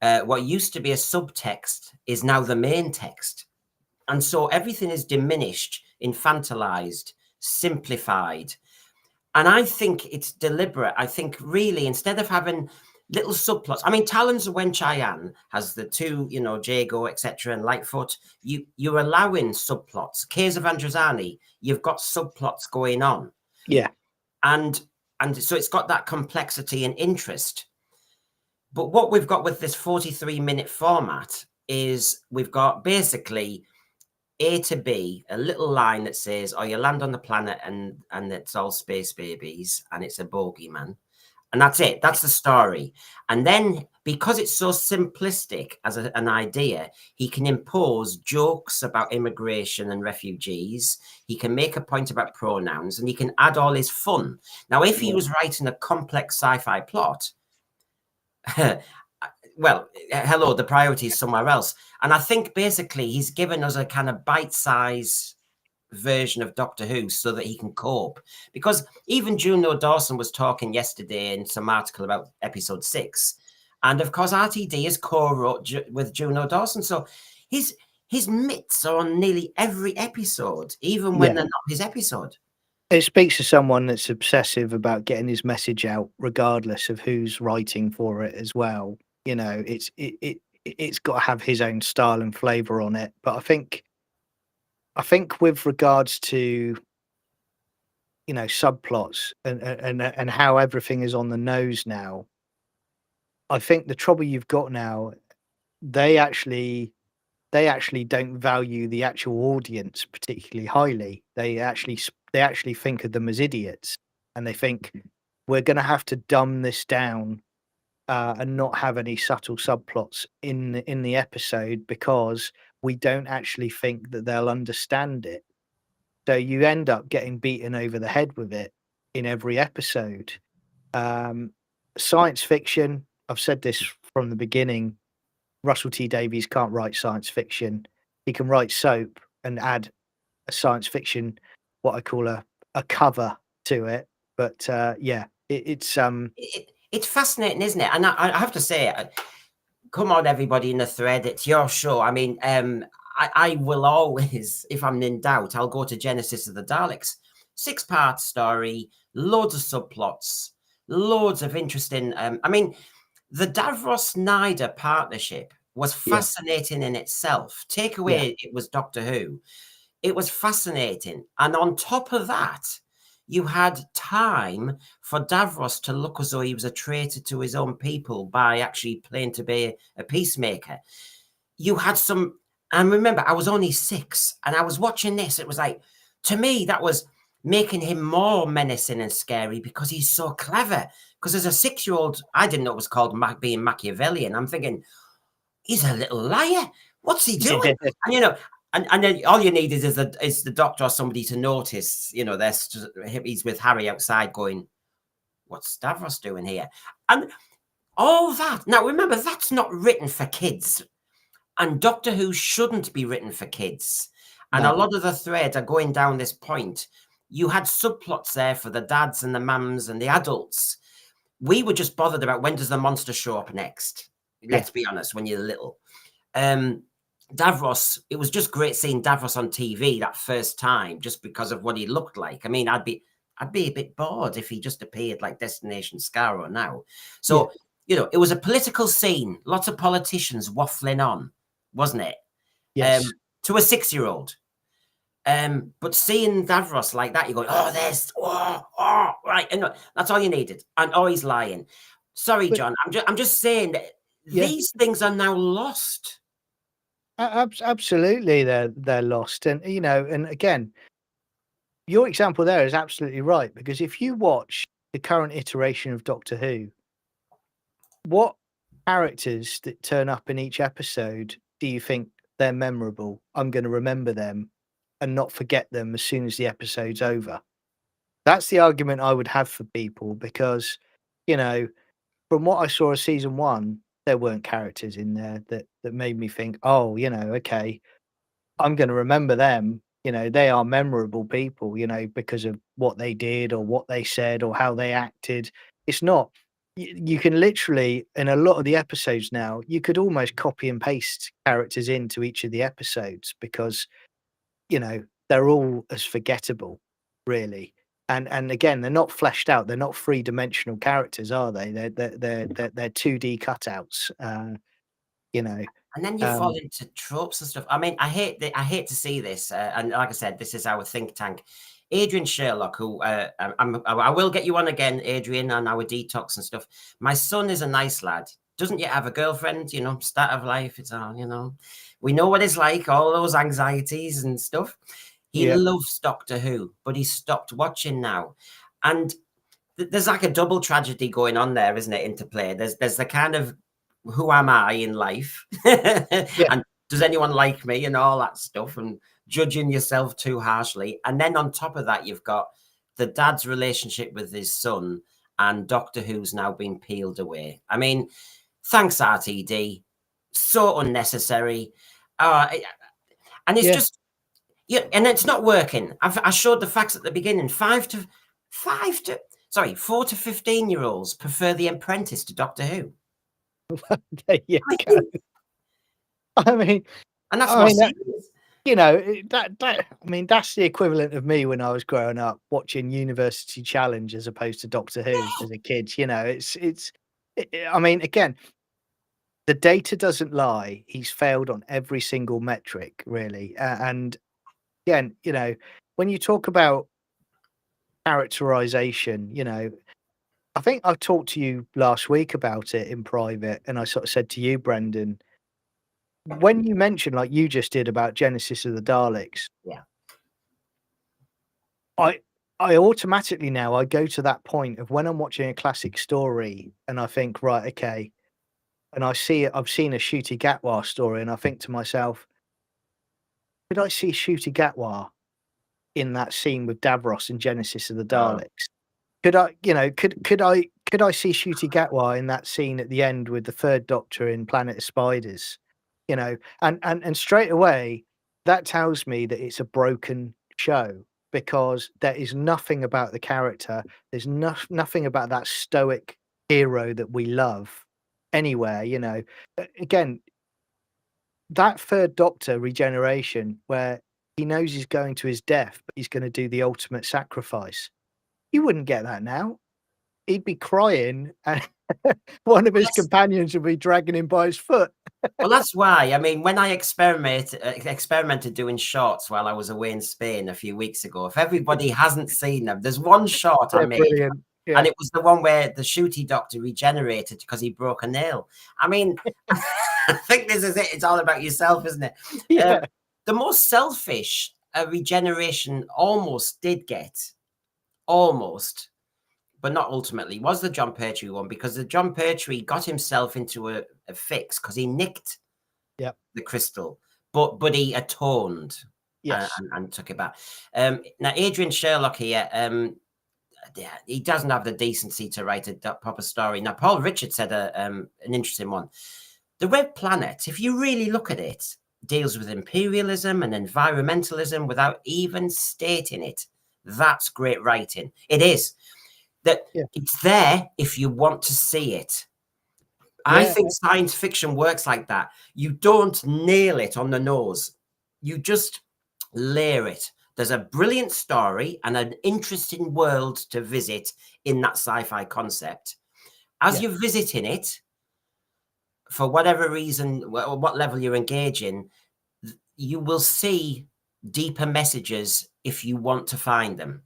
What used to be a subtext is now the main text. And so everything is diminished, infantilized, simplified. And I think it's deliberate. I think really, instead of having little subplots. I mean, Talons of Wen Chian has the two, you know, Jago, etc., and Lightfoot. You're allowing subplots. Caves of Androzani, you've got subplots going on. Yeah. And so it's got that complexity and interest. But what we've got with this 43-minute format is we've got basically A to B, a little line that says, oh, you land on the planet and it's all space babies and it's a bogeyman. And that's it. That's the story. And then because it's so simplistic as an idea, he can impose jokes about immigration and refugees. He can make a point about pronouns and he can add all his fun. Now, if he was writing a complex sci-fi plot, well, hello, the priority is somewhere else. And I think basically he's given us a kind of bite-sized version of Doctor Who so that he can cope. Because even Juno Dawson was talking yesterday in some article about episode 6. And of course, RTD is co-wrote with Juno Dawson. So his mitts are on nearly every episode, even when they're not his episode. It speaks to someone that's obsessive about getting his message out, regardless of who's writing for it as well. You know, it's got to have his own style and flavor on it. But I think with regards to, you know, subplots and how everything is on the nose now, I think the trouble you've got now, they actually don't value the actual audience particularly highly. They actually think of them as idiots, and they think we're going to have to dumb this down and not have any subtle subplots in the episode because we don't actually think that they'll understand it. So you end up getting beaten over the head with it in every episode. Science fiction, I've said this from the beginning, Russell T Davies can't write science fiction. He can write soap and add a science fiction, what I call a cover to it. But it's fascinating, isn't it? And I have to say, come on, everybody in the thread, it's your show. I mean, I will always, if I'm in doubt, I'll go to Genesis of the Daleks. 6-part story, loads of subplots, loads of interesting. I mean, the Davros-Snyder partnership was fascinating in itself. Take away, it was Doctor Who. It was fascinating. And on top of that, you had time for Davros to look as though he was a traitor to his own people by actually playing to be a peacemaker. You had some, and remember, I was only 6 and I was watching this. It was like, to me, that was making him more menacing and scary because he's so clever. Because as a 6-year-old, I didn't know it was called being Machiavellian. I'm thinking, he's a little liar. What's he doing? And, you know, and then all you need is the doctor or somebody to notice, you know, he's with Harry outside going, what's Davros doing here? And all that. Now, remember, that's not written for kids. And Doctor Who shouldn't be written for kids. And a lot of the threads are going down this point. You had subplots there for the dads and the mums and the adults. We were just bothered about when does the monster show up next? Let's be honest, when you're little. Davros, it was just great seeing Davros on TV that first time, just because of what he looked like. I mean, I'd be a bit bored if he just appeared like Destination Scarrow now. So, you know, it was a political scene, lots of politicians waffling on, wasn't it? Yes. To a 6-year-old. But seeing Davros like that, you go, right, and that's all you needed. And he's lying. Sorry, John. I'm just saying that these things are now lost. Absolutely, they're lost, and you know, and again, your example there is absolutely right, because if you watch the current iteration of Doctor Who, what characters that turn up in each episode do you think they're memorable? I'm going to remember them and not forget them as soon as the episode's over. That's the argument I would have for people, because, you know, from what I saw of season 1, there weren't characters in there that made me think, oh, you know, okay, I'm going to remember them. You know, they are memorable people, you know, because of what they did or what they said or how they acted. It's not, you can literally, in a lot of the episodes now, you could almost copy and paste characters into each of the episodes because, you know, they're all as forgettable, really. And again, they're not fleshed out. They're not three-dimensional characters, are they? They're 2D cutouts. You know. And then you fall into tropes and stuff. I mean, I hate to see this, and like I said, this is our think tank. Adrian Sherlock, who I will get you on again, Adrian, on our detox and stuff. My son is a nice lad. Doesn't yet have a girlfriend, you know, start of life. It's all, you know, we know what it's like, all those anxieties and stuff. He loves Doctor Who, but he's stopped watching now. And there's like a double tragedy going on there, isn't it? Interplay. There's the kind of who am I in life? And does anyone like me and all that stuff, and judging yourself too harshly. And then on top of that, you've got the dad's relationship with his son, and Doctor Who's now been peeled away. I mean, thanks, RTD. So unnecessary. And it's just, and it's not working. I showed the facts at the beginning. 4 to 15-year-olds prefer The Apprentice to Doctor Who. There you go. I mean, and that's what you know, I mean, that's the equivalent of me when I was growing up watching University Challenge as opposed to Doctor Who as a kid. You know, I mean, again, the data doesn't lie. He's failed on every single metric, really. And again, you know, when you talk about characterization, you know, I think I talked to you last week about it in private, and I sort of said to you, Brendan, when you mentioned, like you just did, about Genesis of the Daleks, I automatically now I go to that point of when I'm watching a classic story and I think, right, okay, and I've seen a Ncuti Gatwa story, and I think to myself, did I see Ncuti Gatwa in that scene with Davros in Genesis of the Daleks? Could I, you know, could I see Ncuti Gatwa in that scene at the end with the third Doctor in Planet of Spiders? You know, and straight away that tells me that it's a broken show, because there is nothing about the character. There's nothing about that stoic hero that we love anywhere. You know, again, that third Doctor regeneration where he knows he's going to his death, but he's going to do the ultimate sacrifice. You wouldn't get that now. He'd be crying, and one of his companions would be dragging him by his foot. Well, that's why. I mean, when I experimented doing shorts while I was away in Spain a few weeks ago, if everybody hasn't seen them, there's one short I made, and it was the one where the Ncuti Doctor regenerated because he broke a nail. I mean, I think this is it. It's all about yourself, isn't it? The most selfish regeneration almost did get. Almost, but not ultimately, was the John Pertwee one, because the John Pertwee got himself into a fix because he nicked the crystal, but he atoned and took it back. Now, Adrian Sherlock here, he doesn't have the decency to write a proper story. Now, Paul Richards said an interesting one. The Red Planet, if you really look at it, deals with imperialism and environmentalism without even stating it. That's great writing. It is. That it's there if you want to see it. I think science fiction works like that. You don't nail it on the nose. You just layer it. There's a brilliant story and an interesting world to visit in that sci-fi concept. As you're visiting it, for whatever reason, what level you're engaging, you will see deeper messages if you want to find them.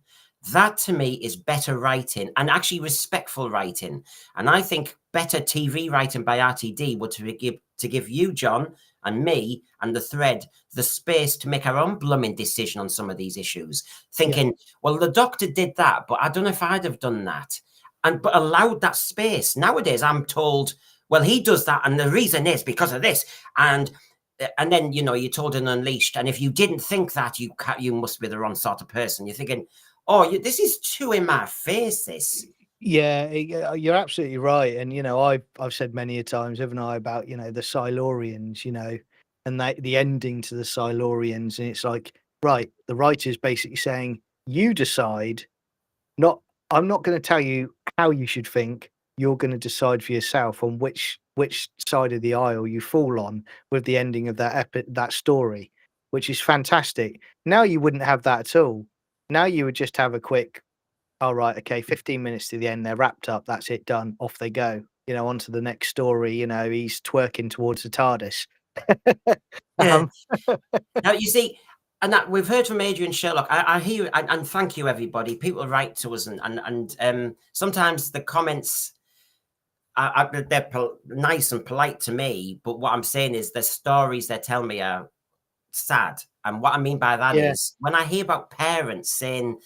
That to me is better writing, and actually respectful writing. And I think better TV writing by RTD would to give you, John, and me, and the thread, the space to make our own blooming decision on some of these issues. Thinking, well, the Doctor did that, but I don't know if I'd have done that. But allowed that space. Nowadays, I'm told, well, he does that, and the reason is because of this. And then, you know, you're told in Unleashed, and if you didn't think that, you must be the wrong sort of person. You're thinking, oh, this is too in my face, this. Yeah, you're absolutely right. And, you know, I've said many a times, haven't I, about, you know, the Silurians, you know, and the ending to the Silurians. And it's like, right, the writer's basically saying, you decide, I'm not going to tell you how you should think. You're going to decide for yourself on which side of the aisle you fall on with the ending of that story, which is fantastic. Now you wouldn't have that at all. Now you would just have a quick, oh, right, okay, 15 minutes to the end, they're wrapped up, that's it, done, off they go, you know, on to the next story, you know, he's twerking towards the TARDIS. Yeah. Um, Now, you see, and that we've heard from Adrian Sherlock. I hear, and thank you, everybody. People write to us, and sometimes the comments they're nice and polite to me, but what I'm saying is the stories they tell me are sad. And what I mean by that Yeah. is when I hear about parents saying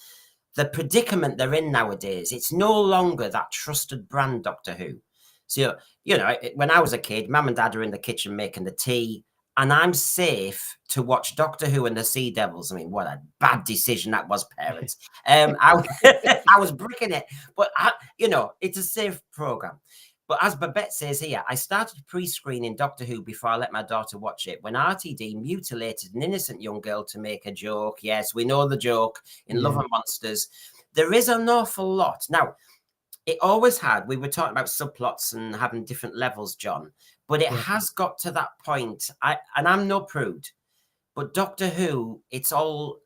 the predicament they're in nowadays, it's no longer that trusted brand Doctor Who. So, you know, when I was a kid, mum and dad are in the kitchen making the tea, and I'm safe to watch Doctor Who and the Sea Devils. I mean, what a bad decision that was, parents. I was bricking it, but you know, it's a safe program. But as Babette says here, I started pre-screening Doctor Who before I let my daughter watch it when RTD mutilated an innocent young girl to make a joke. Yes, we know the joke in Love and Monsters. There is an awful lot. Now, it always had, we were talking about subplots and having different levels, John, but it has got to that point. And I'm no prude, but Doctor Who, it's all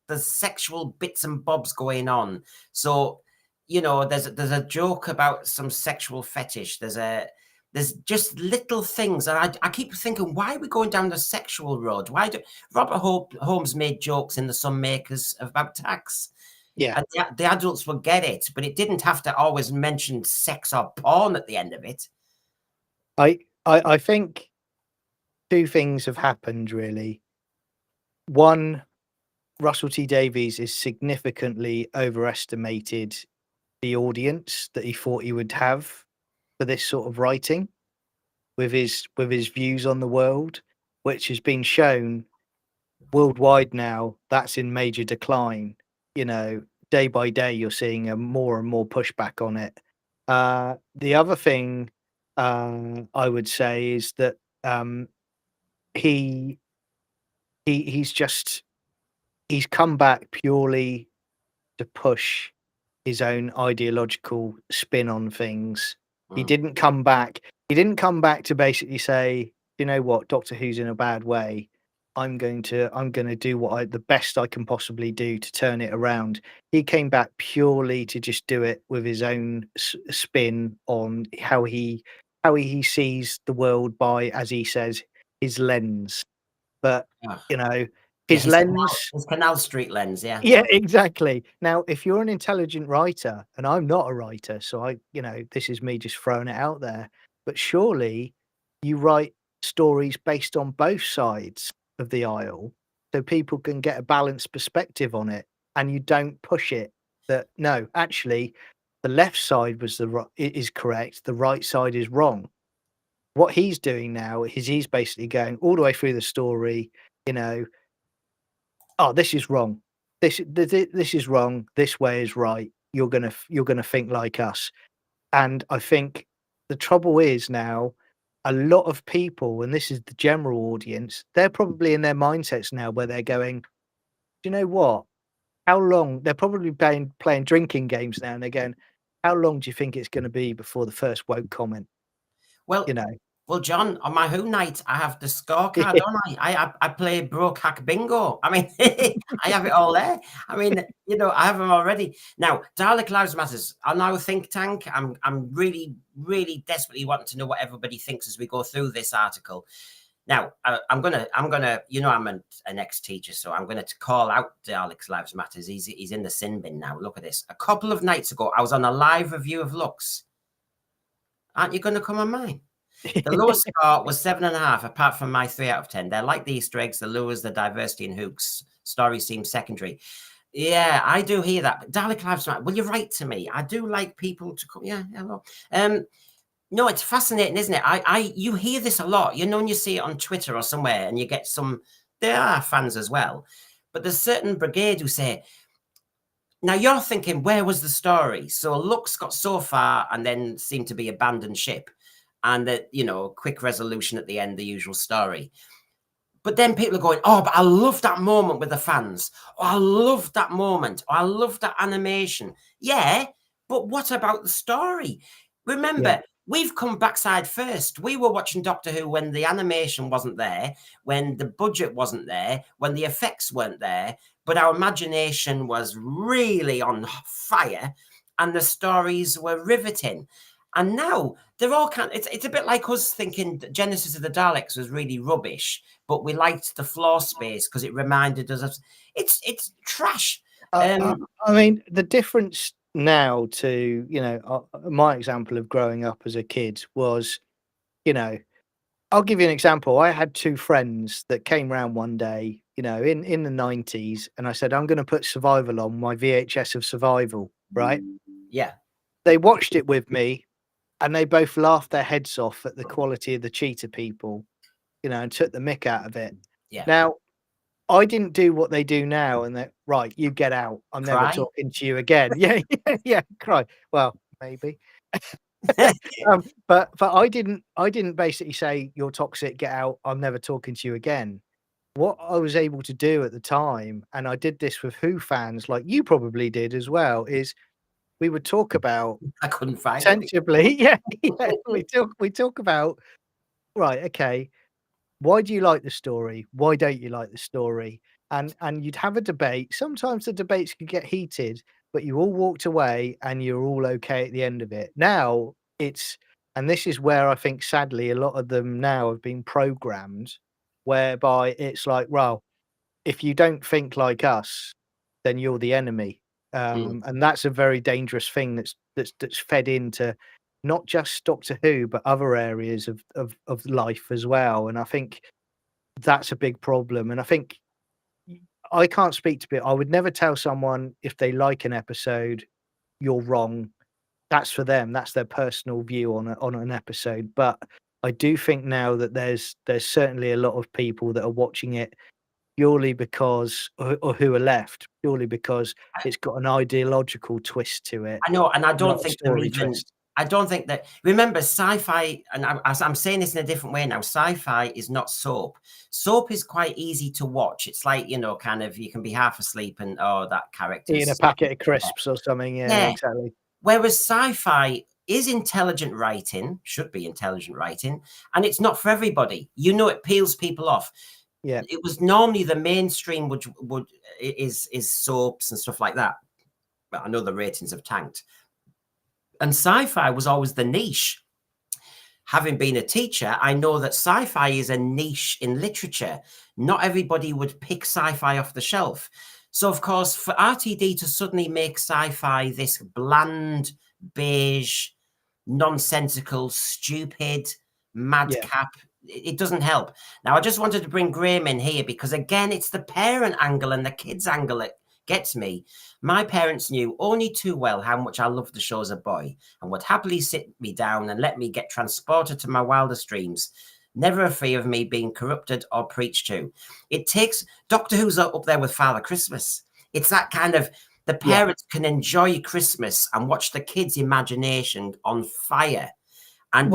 the sexual bits and bobs going on. So, you know, there's a joke about some sexual fetish. There's just little things, and I keep thinking, why are we going down the sexual road? Why do Robert Holmes made jokes in The Sunmakers about tax? Yeah. And the adults will get it, but it didn't have to always mention sex or porn at the end of it. I think two things have happened, really. One, Russell T Davies is significantly overestimated the audience that he thought he would have for this sort of writing with his views on the world, which has been shown worldwide now. That's in major decline. You know, day by day, you're seeing a more and more pushback on it. The other thing I would say is that he's come back purely to push his own ideological spin on things. He didn't come back to basically say, you know what, Doctor Who's in a bad way. I'm going to do the best I can possibly do to turn it around. He came back purely to just do it with his own spin on how he sees the world by, as he says, his lens. But you know, his lens, his Canal Street lens, yeah. yeah, exactly. Now, if you're an intelligent writer, and I'm not a writer, so you know, this is me just throwing it out there, but surely you write stories based on both sides of the aisle so people can get a balanced perspective on it, and you don't push it that no, actually, the left side is correct, the right side is wrong. What he's doing now is he's basically going all the way through the story, you know, oh, this is wrong. This is wrong. This way is right. You're gonna think like us. And I think the trouble is now, a lot of people, and this is the general audience, they're probably in their mindsets now where they're going, do you know what? How long? They're probably playing drinking games now, and they're going, how long do you think it's going to be before the first woke comment? Well, You know. Well, John, on my Who night, I have the scorecard, don't I? I play broke hack bingo. I mean, I have it all there. I mean, you know, I have them already. Now, Dalek Lives Matters. I'm now a think tank. I'm really, really desperately wanting to know what everybody thinks as we go through this article. Now, I'm gonna, you know, I'm an ex-teacher, so I'm gonna call out Dalek Lives Matters. He's in the sin bin now. Look at this. A couple of nights ago, I was on a live review of Lux. Aren't you going to come on mine? The lowest score was 7.5, apart from my 3 out of 10. They're like the Easter eggs, the lures, the diversity and hooks. Stories seem secondary. Yeah, I do hear that. But Dalek Lives Matter. Will you write to me? I do like people to come. Yeah, hello. No, it's fascinating, isn't it? You hear this a lot. You know, when you see it on Twitter or somewhere, and you get some. There are fans as well, but there's certain brigade who say, now you're thinking, where was the story? So Lux got so far and then seemed to be abandoned ship. And that, you know, quick resolution at the end, the usual story. But then people are going, oh, but I love that moment with the fans. Oh, I love that moment. Oh, I love that animation. Yeah, but what about the story? Remember, we've come backside first. We were watching Doctor Who when the animation wasn't there, when the budget wasn't there, when the effects weren't there, but our imagination was really on fire and the stories were riveting. And now they're all it's a bit like us thinking that Genesis of the Daleks was really rubbish, but we liked the floor space because it reminded us of it's trash. I mean, the difference now to, my example of growing up as a kid was, I'll give you an example. I had two friends that came round one day, in the 90s, and I said, I'm going to put Survival on my VHS of Survival, right? Yeah. They watched it with me, and they both laughed their heads off at the quality of the cheetah people, and took the mick out of it. Yeah. Now, I didn't do what they do now, and that right, you get out. I'm never Cry? talking to you again. Yeah, cry. Well, maybe. But I didn't basically say you're toxic, get out. I'm never talking to you again. What I was able to do at the time, and I did this with Who fans, like you probably did as well, is we would talk about I couldn't find it. sensibly. Yeah, we talk about right. Okay, why do you like the story? Why don't you like the story? And you'd have a debate. Sometimes the debates could get heated, but you all walked away and you're all okay at the end of it. Now it's, and this is where I think sadly a lot of them now have been programmed, whereby it's like, well, if you don't think like us, then you're the enemy. And that's a very dangerous thing that's fed into not just Doctor Who, but other areas of life as well. And I think that's a big problem. And I think I can't speak to it. I would never tell someone if they like an episode, you're wrong. That's for them. That's their personal view on an episode. But I do think now that there's certainly a lot of people that are watching it purely because, or who are left purely because it's got an ideological twist to it. I know, and I don't not a think they're story even. twist. I don't think that. Remember, sci-fi, and I'm saying this in a different way now. Sci-fi is not soap. Soap is quite easy to watch. It's like, kind of you can be half asleep and that character Eating a packet of crisps or something. Yeah, exactly. Whereas sci-fi is intelligent writing, should be intelligent writing, and it's not for everybody. It peels people off. Yeah, it was normally the mainstream would is soaps and stuff like that. But I know the ratings have tanked. And sci-fi was always the niche. Having been a teacher, I know that sci-fi is a niche in literature. Not everybody would pick sci-fi off the shelf. So, of course, for RTD to suddenly make sci-fi this bland, beige, nonsensical, stupid, madcap, it doesn't help. Now, I just wanted to bring Graham in here because, again, it's the parent angle and the kids angle that gets me. My parents knew only too well how much I loved the show as a boy and would happily sit me down and let me get transported to my wildest dreams. Never a fear of me being corrupted or preached to. It takes Doctor Who's up there with Father Christmas. It's that kind of, the parents can enjoy Christmas and watch the kids' imagination on fire. And,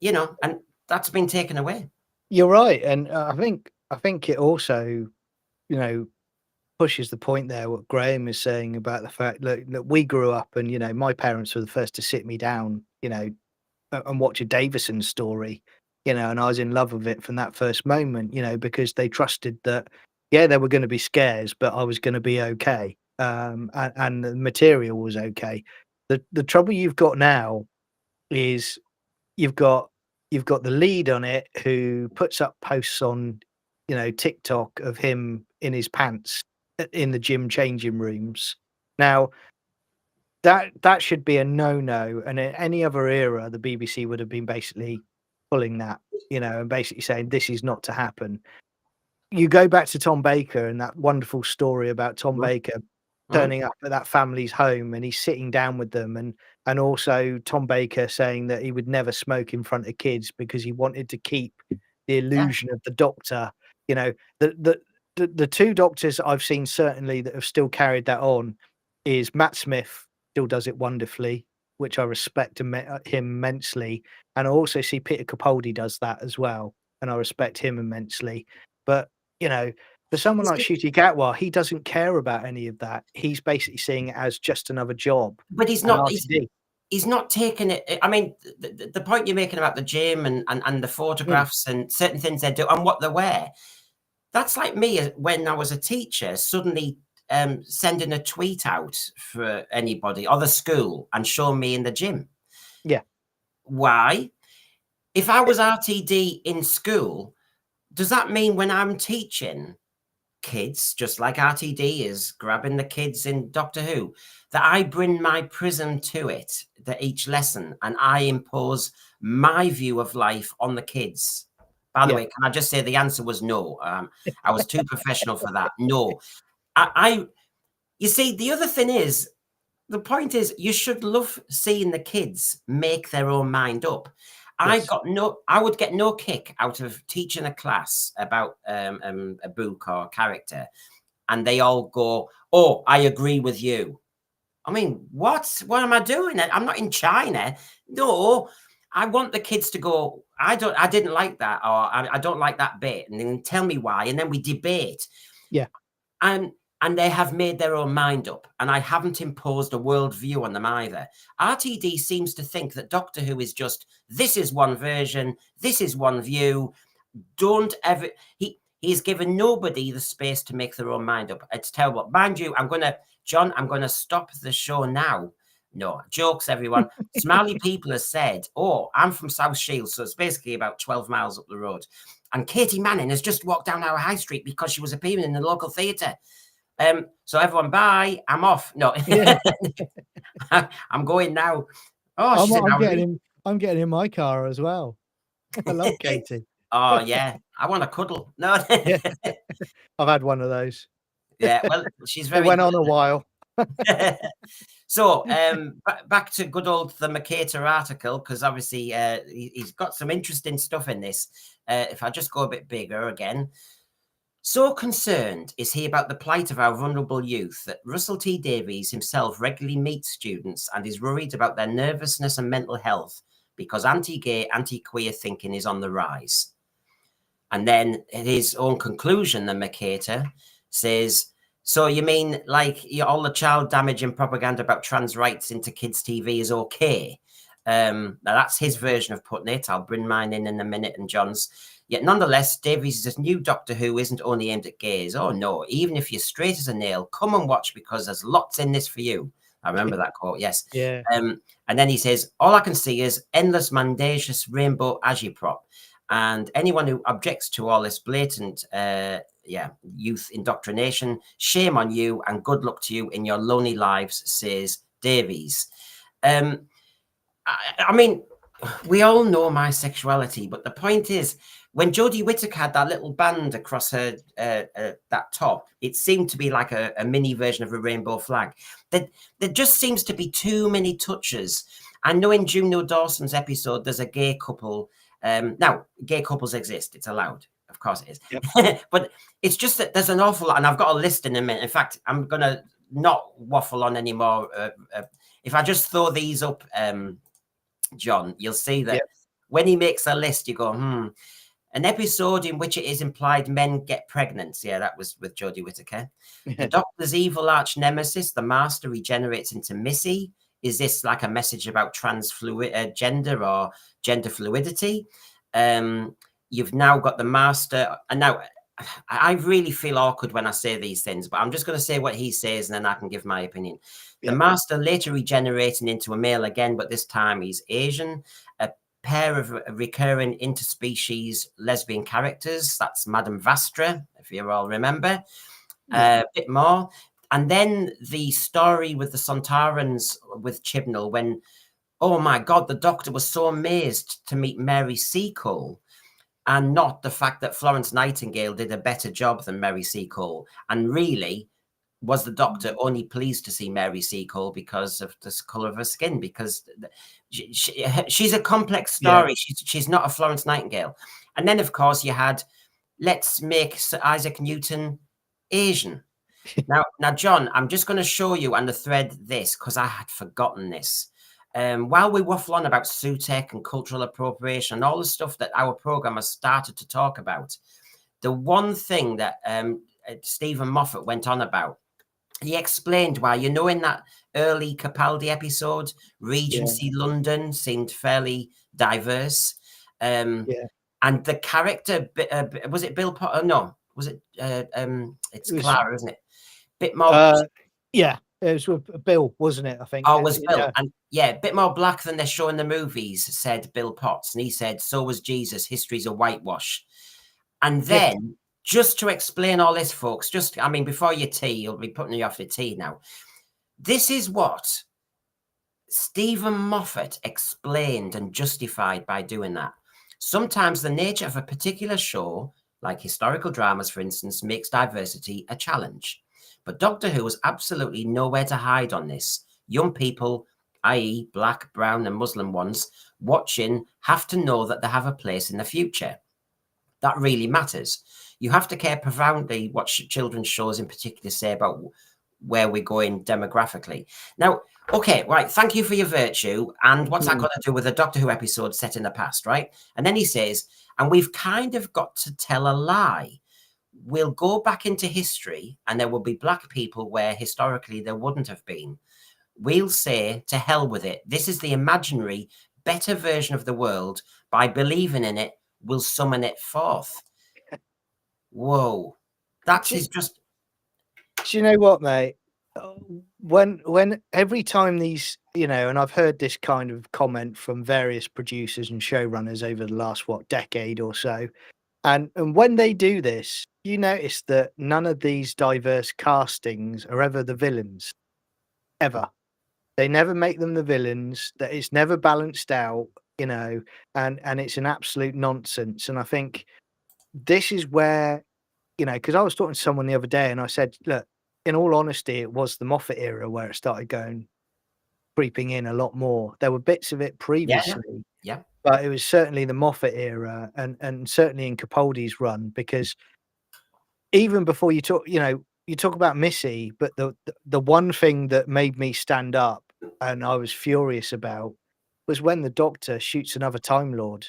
and that's been taken away. You're right. And I think it also, pushes the point there what Graham is saying about the fact that we grew up and my parents were the first to sit me down and watch a Davison story, and I was in love with it from that first moment, because they trusted that there were going to be scares, but I was going to be okay, and the material was okay. The trouble you've got now is you've got the lead on it who puts up posts on TikTok of him in his pants in the gym changing rooms. Now that should be a no-no, and in any other era the BBC would have been basically pulling that, and basically saying this is not to happen. You go back to Tom Baker and that wonderful story about Tom Baker turning up at that family's home and he's sitting down with them, and also Tom Baker saying that he would never smoke in front of kids because he wanted to keep the illusion of the Doctor. The two Doctors I've seen certainly that have still carried that on is Matt Smith still does it wonderfully, which I respect him immensely, and I also see Peter Capaldi does that as well, and I respect him immensely. But for someone like Ncuti Gatwa, he doesn't care about any of that. He's basically seeing it as just another job. But he's not. he's not taking it. I mean, the point you're making about the gym and the photographs and certain things they do and what they wear, that's like me when I was a teacher, suddenly sending a tweet out for anybody or the school and showing me in the gym. Yeah. Why? If I was RTD in school, does that mean when I'm teaching kids, just like RTD is grabbing the kids in Doctor Who, that I bring my prism to it, that each lesson, and I impose my view of life on the kids? By the way, can I just say the answer was no? I was too professional for that. No. You see, the other thing is, the point is, you should love seeing the kids make their own mind up. Yes. I would get no kick out of teaching a class about a book or character, and they all go, "Oh, I agree with you." I mean, what? What am I doing? I'm not in China. No, I want the kids to go, I didn't like that, or I don't like that bit, and then tell me why, and then we debate. Yeah. And they have made their own mind up, and I haven't imposed a worldview on them either. RTD seems to think that Doctor Who is just, this is one version, this is one view. Don't ever, he's given nobody the space to make their own mind up. It's terrible. Mind you, I'm going to stop the show now. No, jokes, everyone. Smiley People has said, oh, I'm from South Shields, so it's basically about 12 miles up the road. And Katie Manning has just walked down our high street because she was appearing in the local theatre. So everyone, bye. I'm off. No, Yeah. I'm going now. Oh, I'm getting in my car as well. I love Katie. Oh yeah, I want to cuddle. No, Yeah. I've had one of those. Yeah, well, she's very. It went on a while. So, back to good old the Mercator article, because obviously he's got some interesting stuff in this. If I just go a bit bigger again. So concerned is he about the plight of our vulnerable youth that Russell T Davies himself regularly meets students and is worried about their nervousness and mental health because anti-gay, anti-queer thinking is on the rise. And then in his own conclusion, the Mercator says, so you mean like all the child damage and propaganda about trans rights into kids' TV is okay? Now that's his version of putting it. I'll bring mine in a minute and John's. Yet nonetheless, Davies' new Doctor Who isn't only aimed at gays. Oh no, even if you're straight as a nail, come and watch because there's lots in this for you. I remember that quote, yes. Yeah. And then he says, all I can see is endless mendacious rainbow agitprop. And anyone who objects to all this blatant youth indoctrination, shame on you and good luck to you in your lonely lives, says Davies. I mean, we all know my sexuality, but the point is, when Jodie Whittaker had that little band across her that top, it seemed to be like a mini version of a rainbow flag. There just seems to be too many touches. I know in Juno Dawson's episode, there's a gay couple. Now, gay couples exist. It's allowed. Of course it is. Yep. But it's just that there's an awful lot, and I've got a list in a minute. In fact, I'm going to not waffle on anymore. If I just throw these up, John, you'll see that when he makes a list, you go, an episode in which it is implied men get pregnant. Yeah, that was with Jodie Whittaker. The Doctor's evil arch nemesis, the Master, regenerates into Missy. Is this like a message about gender or gender fluidity? You've now got the Master. And now I really feel awkward when I say these things, but I'm just going to say what he says and then I can give my opinion. The Master later regenerating into a male again, but this time he's Asian. A pair of recurring interspecies lesbian characters. That's Madame Vastra, if you all remember. A bit more. And then the story with the Sontarans with Chibnall when, oh my God, the Doctor was so amazed to meet Mary Seacole and not the fact that Florence Nightingale did a better job than Mary Seacole. And really, was the Doctor only pleased to see Mary Seacole because of the colour of her skin? Because she's a complex story. Yeah. She's not a Florence Nightingale. And then, of course, you had, let's make Sir Isaac Newton Asian. Now, John, I'm just going to show you on the thread this because I had forgotten this. While we waffle on about Sutek and cultural appropriation and all the stuff that our program has started to talk about, the one thing that Stephen Moffat went on about he explained why, in that early Capaldi episode, Regency London seemed fairly diverse. And the character, was it Bill Potter? No, was it? It's Clara, isn't it? Bit more. Yeah, it was with Bill, wasn't it? I think. Oh, it was Bill. And a bit more black than they're showing the movies, said Bill Potts. And he said, so was Jesus. History's a whitewash. And then, just to explain all this, folks, before your tea, you'll be putting you off your tea now. This is what Stephen Moffat explained and justified by doing that. Sometimes the nature of a particular show, like historical dramas, for instance, makes diversity a challenge. But Doctor Who was absolutely nowhere to hide on this. Young people, i.e. black, brown and Muslim ones, watching have to know that they have a place in the future. That really matters. You have to care profoundly what children's shows in particular say about where we're going demographically. Now, okay, right, thank you for your virtue. And what's that got to do with a Doctor Who episode set in the past, right? And then he says, and we've kind of got to tell a lie. We'll go back into history and there will be black people where historically there wouldn't have been. We'll say, to hell with it. This is the imaginary, better version of the world. By believing in it, we'll summon it forth. Whoa. That is just... Do you know what, mate? When every time these, and I've heard this kind of comment from various producers and showrunners over the last, decade or so. And when they do this, you notice that none of these diverse castings are ever the villains. Ever. They never make them the villains. That it's never balanced out, and it's an absolute nonsense. And I think this is where, because I was talking to someone the other day and I said, look, in all honesty, it was the Moffat era where it started creeping in a lot more. There were bits of it previously, but it was certainly the Moffat era and certainly in Capaldi's run, because even before you talk about Missy, but the one thing that made me stand up and I was furious about was when the Doctor shoots another Time Lord.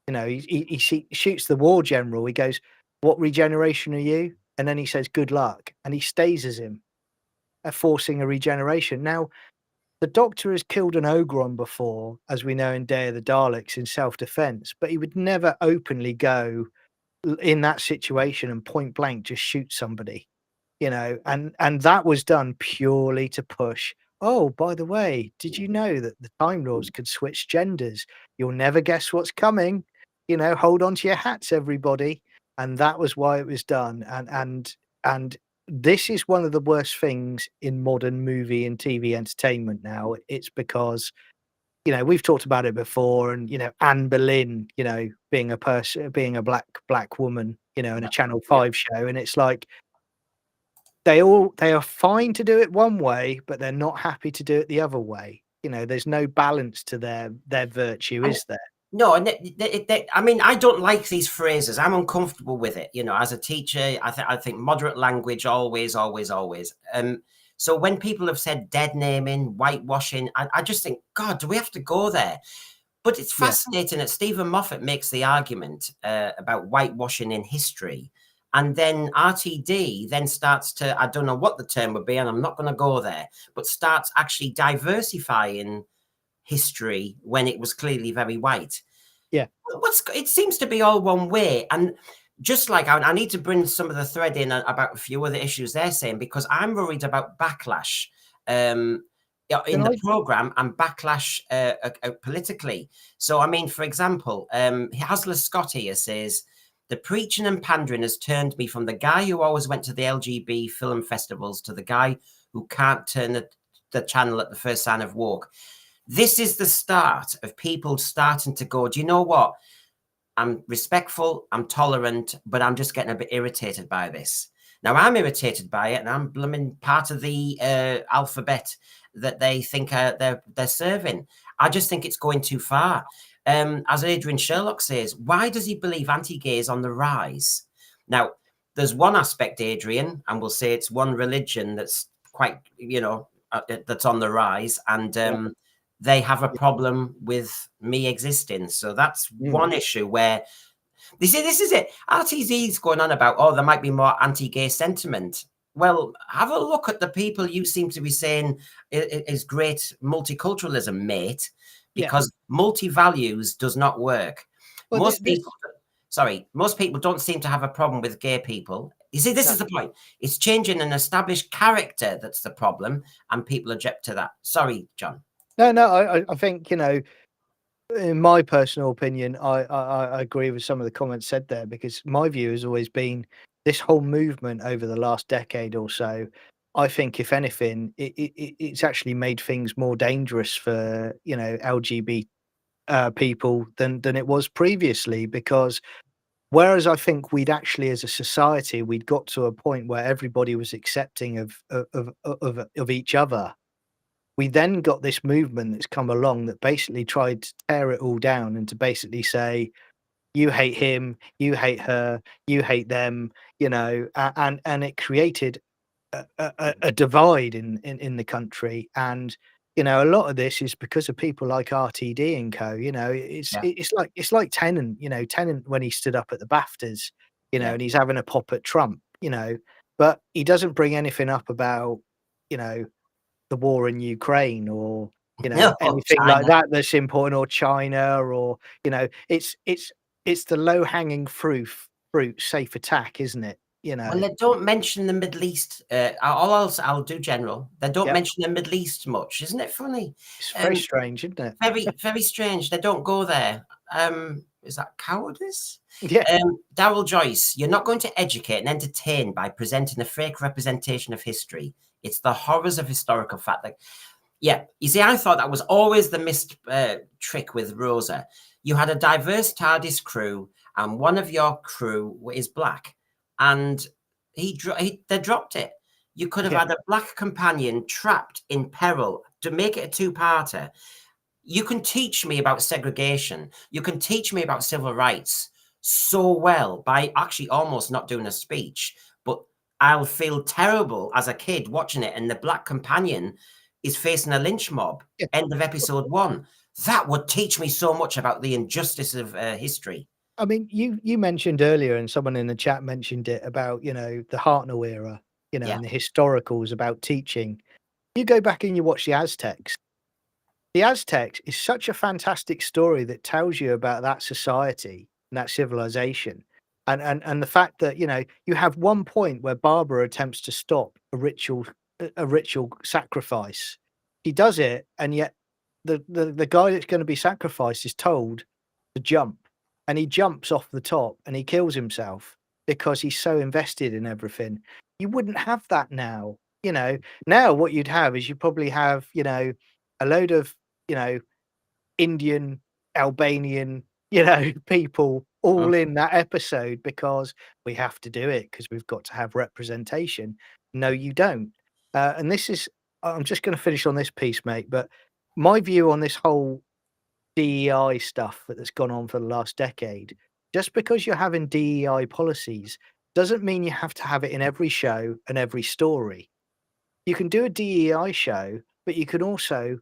He shoots the War General. He goes, "What regeneration are you?" And then he says, "Good luck." And he stases him, forcing a regeneration. Now, the Doctor has killed an Ogron before, as we know in Day of the Daleks, in self-defense, but he would never openly go in that situation and point blank just shoot somebody, and that was done purely to push. Oh, by the way, did you know that the Time Lords could switch genders? You'll never guess what's coming. Hold on to your hats, everybody. And that was why it was done. And this is one of the worst things in modern movie and TV entertainment now. It's because, we've talked about it before, and Anne Boleyn, being a black woman, in a Channel 5 show, and it's like they are fine to do it one way, but they're not happy to do it the other way. There's no balance to their virtue, is there? No, and I don't like these phrases. I'm uncomfortable with it. As a teacher, I think moderate language always. So when people have said dead naming, whitewashing, I just think, God, do we have to go there? But it's fascinating that Stephen Moffat makes the argument about whitewashing in history. And then RTD then starts to, I don't know what the term would be, and I'm not going to go there, but starts actually diversifying history when it was clearly very white. It seems to be all one way. And just like I need to bring some of the thread in about a few other issues they're saying, because I'm worried about backlash in the program and backlash politically. So, for example, Hasler Scott here says, the preaching and pandering has turned me from the guy who always went to the LGB film festivals to the guy who can't turn the channel at the first sign of woke. This is the start of people starting to go, do you know what? I'm respectful, I'm tolerant, but I'm just getting a bit irritated by this. Now, I'm irritated by it, and I'm blooming part of the alphabet that they think they're serving. I just think it's going too far. As Adrian Sherlock says, why does he believe anti-gay is on the rise? Now, there's one aspect, Adrian, and we'll say it's one religion that's quite, that's on the rise, and they have a problem with me existing. So that's one issue where this is it. RTZ's going on about, there might be more anti-gay sentiment. Well, have a look at the people you seem to be saying is great multiculturalism, mate, because multi-values does not work. Well, Most people don't seem to have a problem with gay people. You see, this is the point. It's changing an established character that's the problem, and people object to that. Sorry, John. No, I think, in my personal opinion, I agree with some of the comments said there, because my view has always been this whole movement over the last decade or so. I think, if anything, it's actually made things more dangerous for LGBT people than it was previously, because whereas I think we'd actually, as a society, we'd got to a point where everybody was accepting of each other. We then got this movement that's come along that basically tried to tear it all down and to basically say, you hate him, you hate her, you hate them, and it created a divide in the country. And a lot of this is because of people like RTD and co. It's like Tennant. Tennant, when he stood up at the BAFTAs, and he's having a pop at Trump, but he doesn't bring anything up about the war in Ukraine, or anything like that that's important, or China, or it's the low hanging fruit, safe attack, isn't it? Well, they don't mention the Middle East. I'll do general. They don't mention the Middle East much. Isn't it funny? It's very strange, isn't it? Very, very strange. They don't go there. Is that cowardice? Yeah. Darryl Joyce, you're not going to educate and entertain by presenting a fake representation of history. It's the horrors of historical fact. You see, I thought that was always the missed trick with Rosa. You had a diverse TARDIS crew, and one of your crew is black. And they dropped it. You could have had a black companion trapped in peril to make it a two-parter. You can teach me about segregation. You can teach me about civil rights so well by actually almost not doing a speech. But I'll feel terrible as a kid watching it, and the black companion is facing a lynch mob. End of episode 1. That would teach me so much about the injustice of history. I mean, you mentioned earlier, and someone in the chat mentioned it, about the Hartnell era, and the historicals about teaching. You go back and you watch the Aztecs. The Aztecs is such a fantastic story that tells you about that society and that civilization, and the fact that you have one point where Barbara attempts to stop a ritual sacrifice. He does it, and yet the guy that's going to be sacrificed is told to jump. And he jumps off the top and he kills himself because he's so invested in everything. You wouldn't have that now. Now what you'd have is you probably have, a load of, Indian, Albanian, people all in that episode because we have to do it because we've got to have representation. No, you don't. And this is, I'm just going to finish on this piece, mate. But my view on this whole DEI stuff that's gone on for the last decade, just because you're having DEI policies doesn't mean you have to have it in every show and every story. You can do a DEI show, but you can also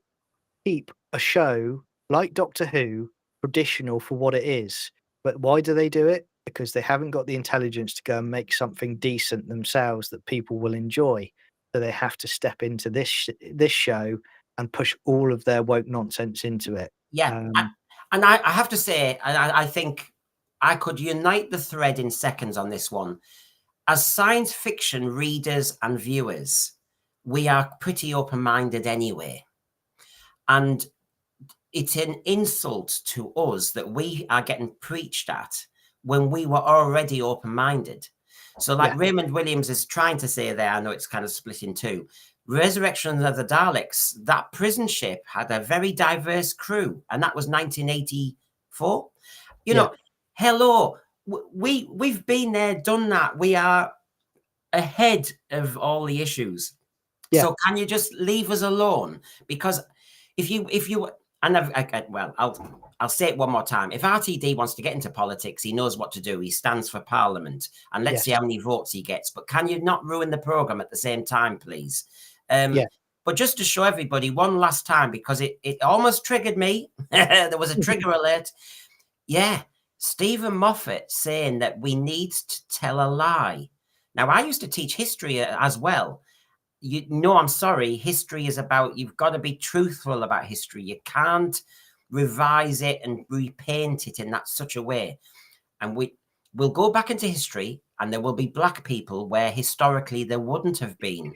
keep a show like Doctor Who traditional for what it is. But why do they do it? Because they haven't got the intelligence to go and make something decent themselves that people will enjoy. So they have to step into this show and push all of their woke nonsense into it. And I have to say, and I think I could unite the thread in seconds on this one. As science fiction readers and viewers, we are pretty open-minded anyway. And it's an insult to us that we are getting preached at when we were already open-minded. So like Raymond Williams is trying to say there, I know it's kind of split in two, Resurrection of the Daleks, that prison ship had a very diverse crew, and that was 1984. Hello, we've been there, done that. We are ahead of all the issues. So can you just leave us alone? Because if you and I'll say it one more time. If RTD wants to get into politics, he knows what to do. He stands for Parliament, and let's see how many votes he gets. But can you not ruin the program at the same time, please? But just to show everybody one last time, because it almost triggered me. There was a trigger alert. Stephen Moffat saying that we need to tell a lie. Now, I used to teach history as well. I'm sorry, history is about, you've got to be truthful about history. You can't revise it and repaint it in that such a way. And we'll go back into history, and there will be black people where historically there wouldn't have been.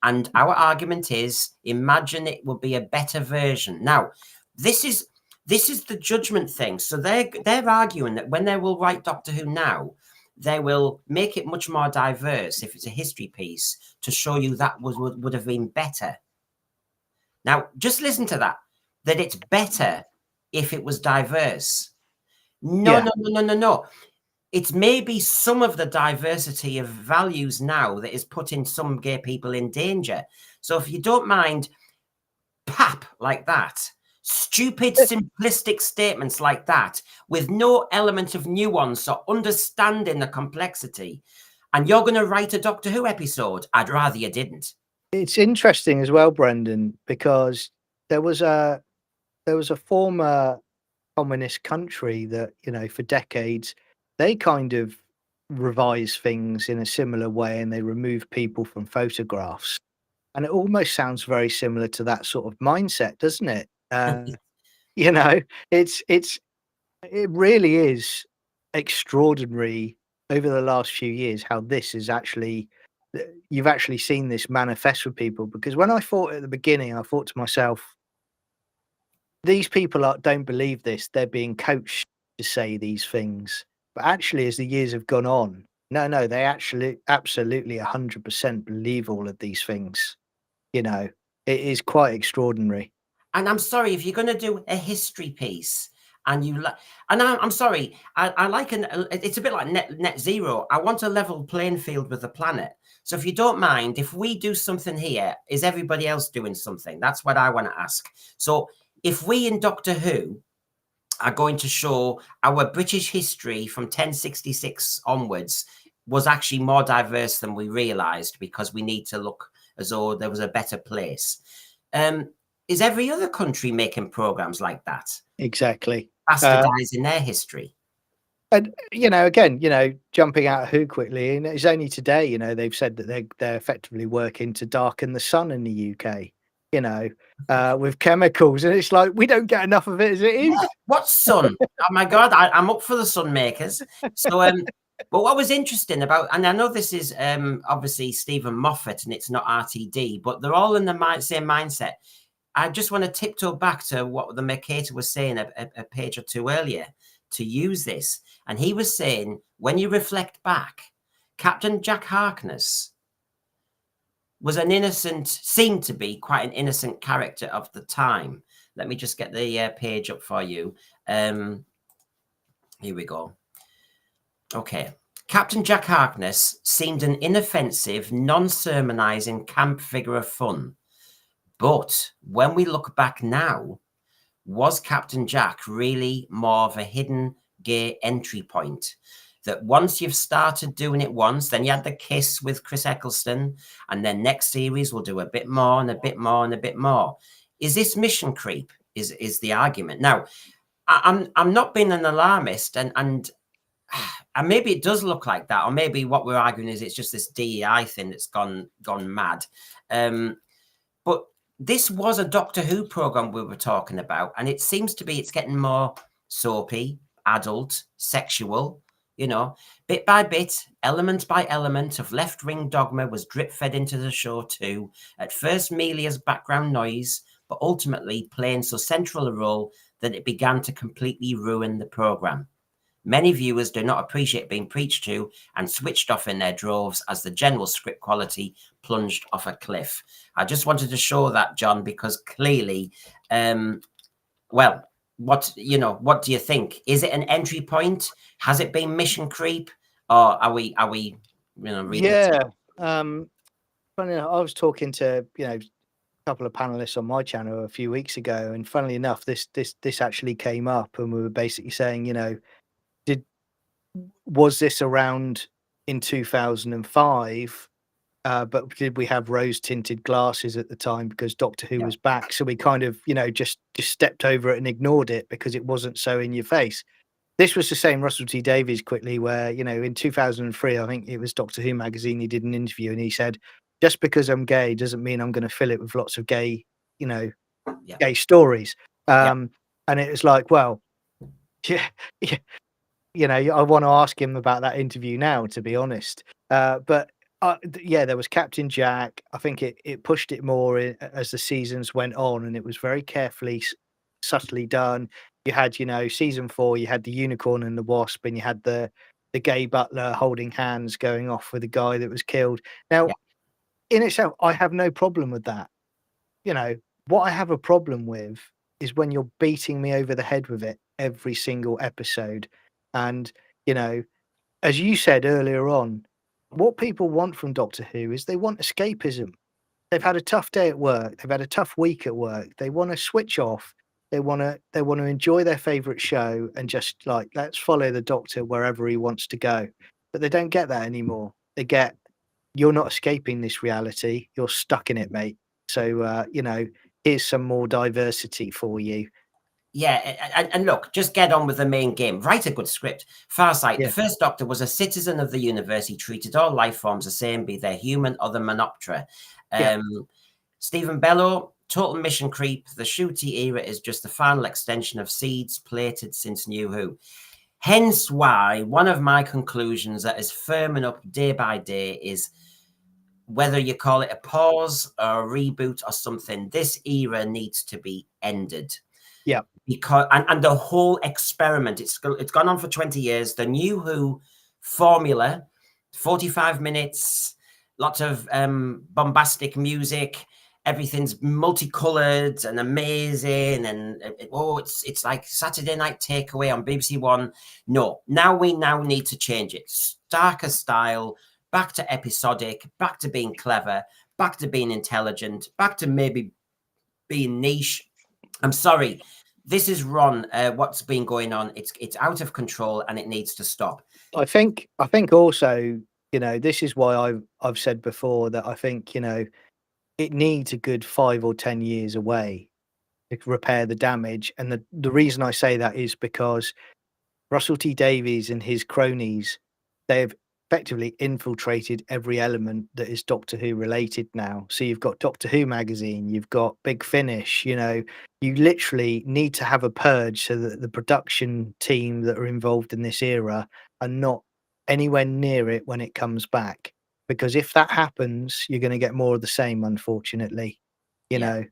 And our argument is, imagine it would be a better version. Now, this is the judgment thing. So they're arguing that when they will write Doctor Who now, they will make it much more diverse if it's a history piece to show you that would have been better. Now, just listen to that it's better if it was diverse. No. It's maybe some of the diversity of values now that is putting some gay people in danger. So if you don't mind pap like that, stupid, simplistic statements like that, with no element of nuance or understanding the complexity, and you're going to write a Doctor Who episode, I'd rather you didn't. It's interesting as well, Brendan, because there was a former communist country that, you know, for decades, they kind of revise things in a similar way, and they remove people from photographs. And it almost sounds very similar to that sort of mindset, doesn't it? You know, it really is extraordinary over the last few years how this is actually, you've actually seen this manifest with people. Because when I thought at the beginning, I thought to myself, these people don't believe this. They're being coached to say these things. But actually, as the years have gone on, no, they actually absolutely 100% believe all of these things. You know, it is quite extraordinary. And I'm sorry, if you're going to do a history piece, and I'm sorry, I like it's a bit like net zero. I want a level playing field with the planet. So if you don't mind, if we do something here, is everybody else doing something? That's what I want to ask. So if we in Doctor Who are going to show our British history from 1066 onwards was actually more diverse than we realized, because we need to look as though there was a better place. Is every other country making programs like that? Exactly. Bastardizing their history. And, you know, again, you know, jumping out of Who quickly, and it's only today, you know, they've said that they're effectively working to darken the sun in the UK, you know, with chemicals. And it's like, we don't get enough of it as it is. What sun? Oh my God, I'm up for the sun makers. So, but what was interesting about, and I know this is obviously Stephen Moffat and it's not RTD, but they're all in the same mindset. I just want to tiptoe back to what the Mercator was saying a page or two earlier to use this. And he was saying, when you reflect back, Captain Jack Harkness was seemed to be quite an innocent character of the time. Let me just get the page up for you. Here we go. Okay. Captain Jack Harkness seemed an inoffensive, non-sermonizing camp figure of fun. But when we look back now, was Captain Jack really more of a hidden gay entry point? That once you've started doing it once, then you had the kiss with Chris Eccleston, and then next series we'll do a bit more and a bit more and a bit more. Is this mission creep? Is the argument. Now, I'm not being an alarmist, and maybe it does look like that, or maybe what we're arguing is it's just this DEI thing that's gone mad. But this was a Doctor Who program we were talking about, and it seems to be it's getting more soapy, adult, sexual. You know, bit by bit, element by element of left-wing dogma was drip-fed into the show too. At first, merely as background noise, but ultimately playing so central a role that it began to completely ruin the program. Many viewers do not appreciate being preached to and switched off in their droves as the general script quality plunged off a cliff. I just wanted to show that, John, because clearly, well, what do you think? Is it an entry point? Has it been mission creep, or are we reading? Yeah. Funny enough, I was talking to, you know, a couple of panelists on my channel a few weeks ago, and funnily enough, this actually came up, and we were basically saying, you know, was this around in 2005? But did we have rose tinted glasses at the time because Doctor Who was back? So we kind of, you know, just stepped over it and ignored it because it wasn't so in your face. this was the same Russell T Davies quickly, where, you know, in 2003, I think it was Doctor Who magazine, he did an interview and he said, just because I'm gay doesn't mean I'm going to fill it with lots of gay, you know, gay stories. And it was like, well, yeah, you know, I want to ask him about that interview now, to be honest. But yeah, there was Captain Jack. I think it pushed it more as the seasons went on, and it was very carefully, subtly done. You had, you know, season 4, you had the unicorn and the wasp, and you had the gay butler holding hands going off with the guy that was killed. Now, in itself, I have no problem with that. You know, what I have a problem with is when you're beating me over the head with it every single episode. And, you know, as you said earlier on, what people want from Doctor Who is they want escapism. They've had a tough day at work, they've had a tough week at work. They want to switch off. They want to enjoy their favorite show and just like, let's follow the Doctor wherever he wants to go. But they don't get that anymore. They get, you're not escaping this reality. You're stuck in it, mate. So you know, here's some more diversity for you. Yeah, and look, just get on with the main game. Write a good script. Farsight, Yeah. the first Doctor was a citizen of the universe. He treated all life forms the same, be they human or the Menoptera. Stephen Bellow, total mission creep. The Shooty era is just the final extension of seeds plated since New Who. Hence why one of my conclusions that is firming up day by day is, whether you call it a pause or a reboot or something, this era needs to be ended. Yeah. Because and the whole experiment, it's gone on for 20 years. The New Who formula, 45 minutes, lots of bombastic music, everything's multicolored and amazing, and it's like Saturday Night Takeaway on BBC One. No, we need to change it. Starker style, back to episodic, back to being clever, back to being intelligent, back to maybe being niche. I'm sorry, this is Ron. What's been going on? It's out of control and it needs to stop. I think also, you know, this is why I've said before that I think, you know, it needs a good 5 or 10 years away to repair the damage. And the reason I say that is because Russell T Davies and his cronies, they've effectively infiltrated every element that is Doctor Who related now. So you've got Doctor Who magazine, you've got Big Finish, you know, you literally need to have a purge so that the production team that are involved in this era are not anywhere near it when it comes back. Because if that happens, you're going to get more of the same, unfortunately, you know.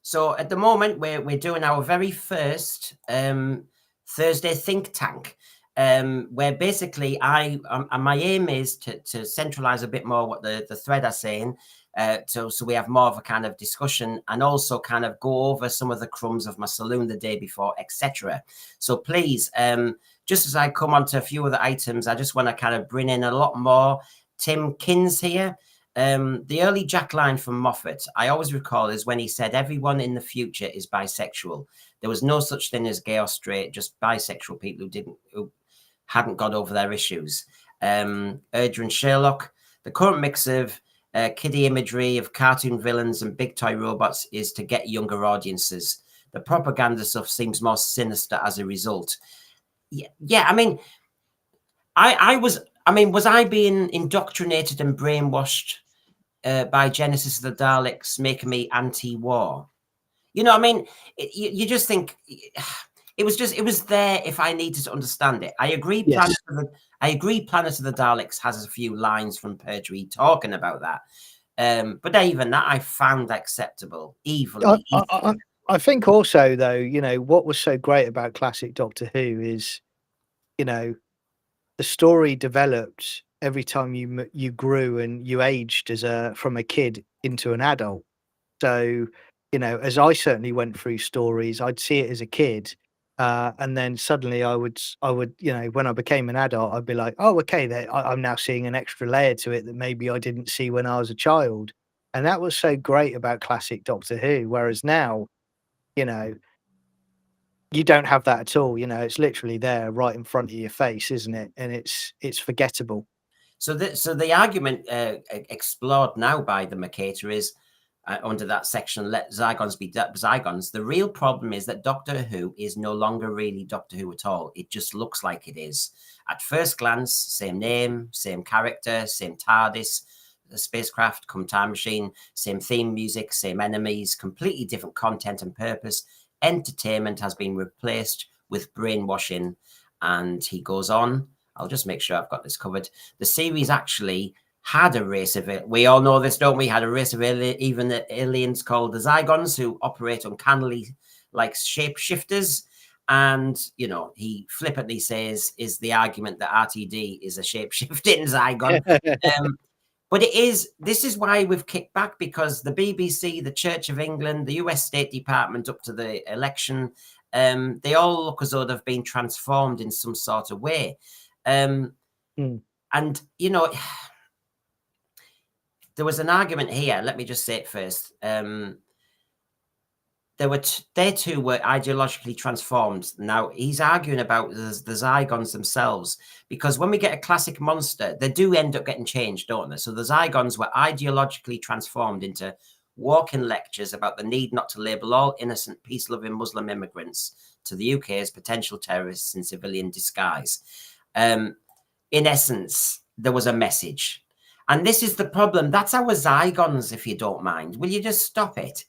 So at the moment, we're doing our very first Thursday think tank, where basically my aim is to centralize a bit more what the thread are saying, so we have more of a kind of discussion, and also kind of go over some of the crumbs of my saloon the day before, etc. So please, just as I come on to a few of the items, I just want to kind of bring in a lot more. Tim Kins here. The early Jack line from Moffat, I always recall, is when he said everyone in the future is bisexual. There was no such thing as gay or straight, just bisexual people who hadn't got over their issues. Erdrin Sherlock, the current mix of kiddie imagery of cartoon villains and big toy robots is to get younger audiences. The propaganda stuff seems more sinister as a result. Yeah, I mean, was I being indoctrinated and brainwashed by Genesis of the Daleks, making me anti-war? You know, I mean, you just think it was there if I needed to understand it. I agree. Yes. I agree. Planet of the Daleks has a few lines from Pertwee talking about that, but even that I found acceptable. I think also, though, you know, what was so great about classic Doctor Who is, you know, the story developed every time you grew and you aged from a kid into an adult. So, you know, as I certainly went through stories, I'd see it as a kid, and then suddenly I would, you know, when I became an adult, I'd be like, oh, okay, I'm now seeing an extra layer to it that maybe I didn't see when I was a child, and that was so great about classic Doctor Who. Whereas now, you know, you don't have that at all. You know, it's literally there right in front of your face, isn't it? And it's forgettable. So the argument explored now by the Mercator is under that section, let Zygons be Zygons. The real problem is that Doctor Who is no longer really Doctor Who at all. It just looks like it is. At first glance, same name, same character, same TARDIS, the spacecraft, come time machine, same theme music, same enemies, completely different content and purpose. Entertainment has been replaced with brainwashing. And he goes on, I'll just make sure I've got this covered. The series actually had a race of it. We all know this, don't we? Had a race of even the aliens called the Zygons, who operate uncannily like shapeshifters. And, you know, he flippantly says, is the argument that RTD is a shape-shifting Zygon. But this is why we've kicked back, because the BBC, the Church of England, the US State Department up to the election, they all look as though they've been transformed in some sort of way. And, you know, there was an argument here. Let me just say it first. They two were ideologically transformed. Now, he's arguing about the Zygons themselves, because when we get a classic monster, they do end up getting changed, don't they? So the Zygons were ideologically transformed into walking lectures about the need not to label all innocent, peace-loving Muslim immigrants to the UK as potential terrorists in civilian disguise. In essence, there was a message. And this is the problem. That's our Zygons, if you don't mind. Will you just stop it?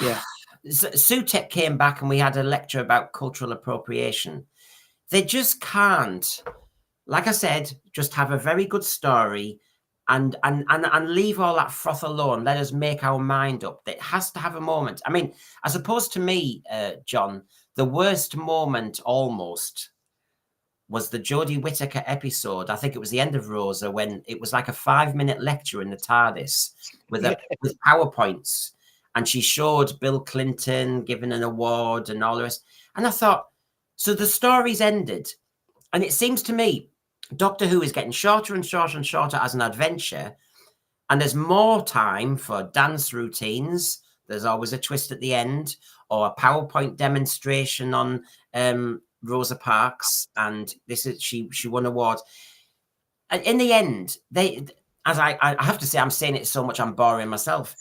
Yeah. Sutek came back and we had a lecture about cultural appropriation. They just can't, like I said, just have a very good story and leave all that froth alone. Let us make our mind up. It has to have a moment. I mean, as opposed to me, John, the worst moment almost was the Jodie Whittaker episode. I think it was the end of Rosa, when it was like a 5-minute lecture in the TARDIS with PowerPoints. And she showed Bill Clinton giving an award and all the rest. And I thought, so the story's ended. And it seems to me, Doctor Who is getting shorter and shorter and shorter as an adventure. And there's more time for dance routines. There's always a twist at the end, or a PowerPoint demonstration on Rosa Parks. And this is she won awards. And in the end, as I have to say, I'm saying it so much, I'm boring myself.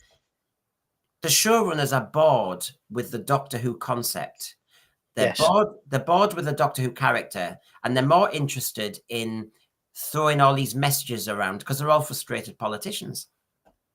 The showrunners are bored with the Doctor Who concept. They're bored with the Doctor Who character, and they're more interested in throwing all these messages around because they're all frustrated politicians.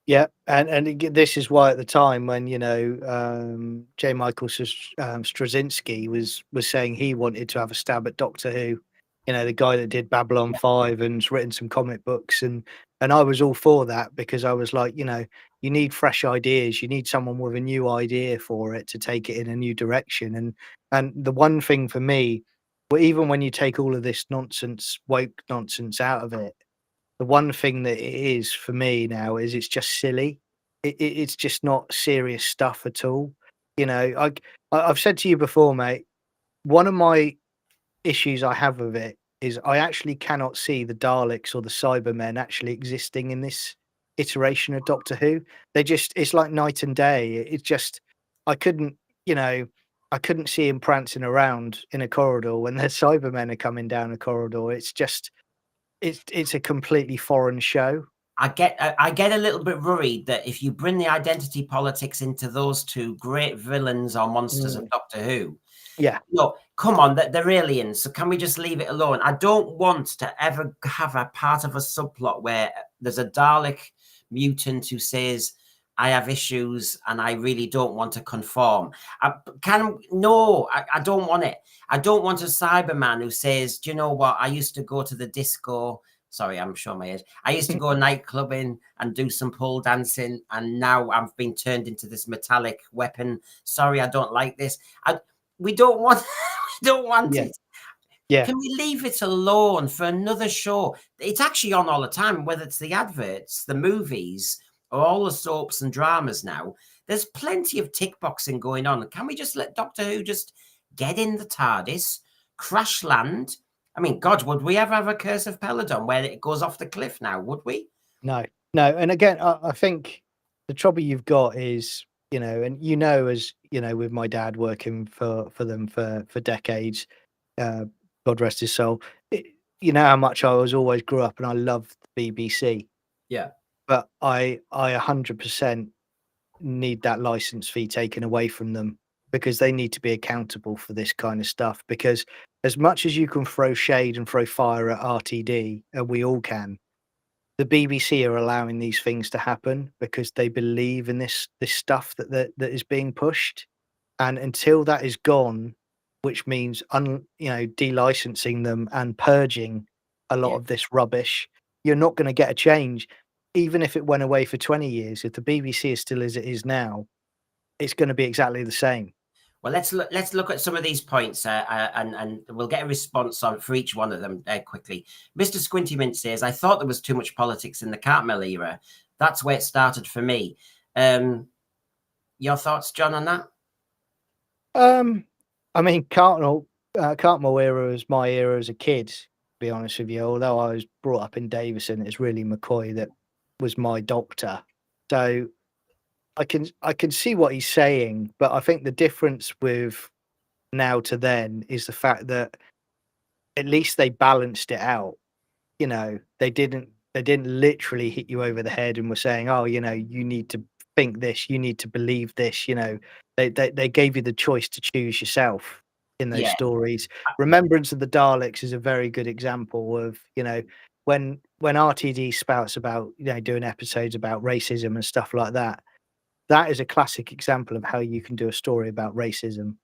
Yeah, and this is why at the time when, you know, J. Michael Straczynski was saying he wanted to have a stab at Doctor Who, you know, the guy that did Babylon 5 and's written some comic books, and I was all for that, because I was like, you know, you need fresh ideas, you need someone with a new idea for it to take it in a new direction. And the one thing for me, well, even when you take all of this nonsense, woke nonsense out of it, the one thing that it is for me now is it's just silly. It's just not serious stuff at all. You know, I've said to you before, mate, one of my issues I have with it is I actually cannot see the Daleks or the Cybermen actually existing in this iteration of Doctor Who. It's like night and day. It's just, I couldn't, you know, I couldn't see him prancing around in a corridor when the Cybermen are coming down a corridor. It's just, it's a completely foreign show. I get a little bit worried that if you bring the identity politics into those two great villains or monsters of Doctor Who, no, come on, they're aliens. So can we just leave it alone? I don't want to ever have a part of a subplot where there's a Dalek mutant who says, I have issues and I really don't want to conform. I don't want it. I don't want a Cyberman who says, do you know what? I used to go to the disco. Sorry, I'm showing my age. I used to go nightclubbing and do some pole dancing, and now I've been turned into this metallic weapon. Sorry, I don't like this. We don't want it. Yeah. Can we leave it alone for another show? It's actually on all the time, whether it's the adverts, the movies, or all the soaps and dramas now. There's plenty of tick boxing going on. Can we just let Doctor Who just get in the TARDIS, crash land? I mean, God, would we ever have a Curse of Peladon where it goes off the cliff now? Would we? No. And again, I think the trouble you've got is, you know, and you know, as you know, with my dad working for them for decades, God rest his soul. You know how much I was always grew up and I loved the BBC. Yeah. but I 100% need that license fee taken away from them, because they need to be accountable for this kind of stuff. Because as much as you can throw shade and throw fire at RTD, and we all can, the BBC are allowing these things to happen because they believe in this stuff that is being pushed. And until that is gone, which means delicensing them and purging a lot Yeah. of this rubbish, you're not going to get a change. Even if it went away for 20 years, if the BBC is still as it is now, it's going to be exactly the same. Well, let's look at some of these points, and we'll get a response on for each one of them quickly. Mr. Squinty Mint says, "I thought there was too much politics in the Cartmel era. That's where it started for me." Your thoughts, John, on that? I mean, Cartmel era was my era as a kid, to be honest with you. Although I was brought up in Davison, it's really McCoy that was my doctor. So I can see what he's saying, but I think the difference with now to then is the fact that at least they balanced it out. You know, they didn't literally hit you over the head and were saying, "Oh, you need to think this, you need to believe this." They gave you the choice to choose yourself in those Yeah, stories. Remembrance of the Daleks is a very good example of, when RTD spouts about, doing episodes about racism and stuff like that. That is a classic example of how you can do a story about racism,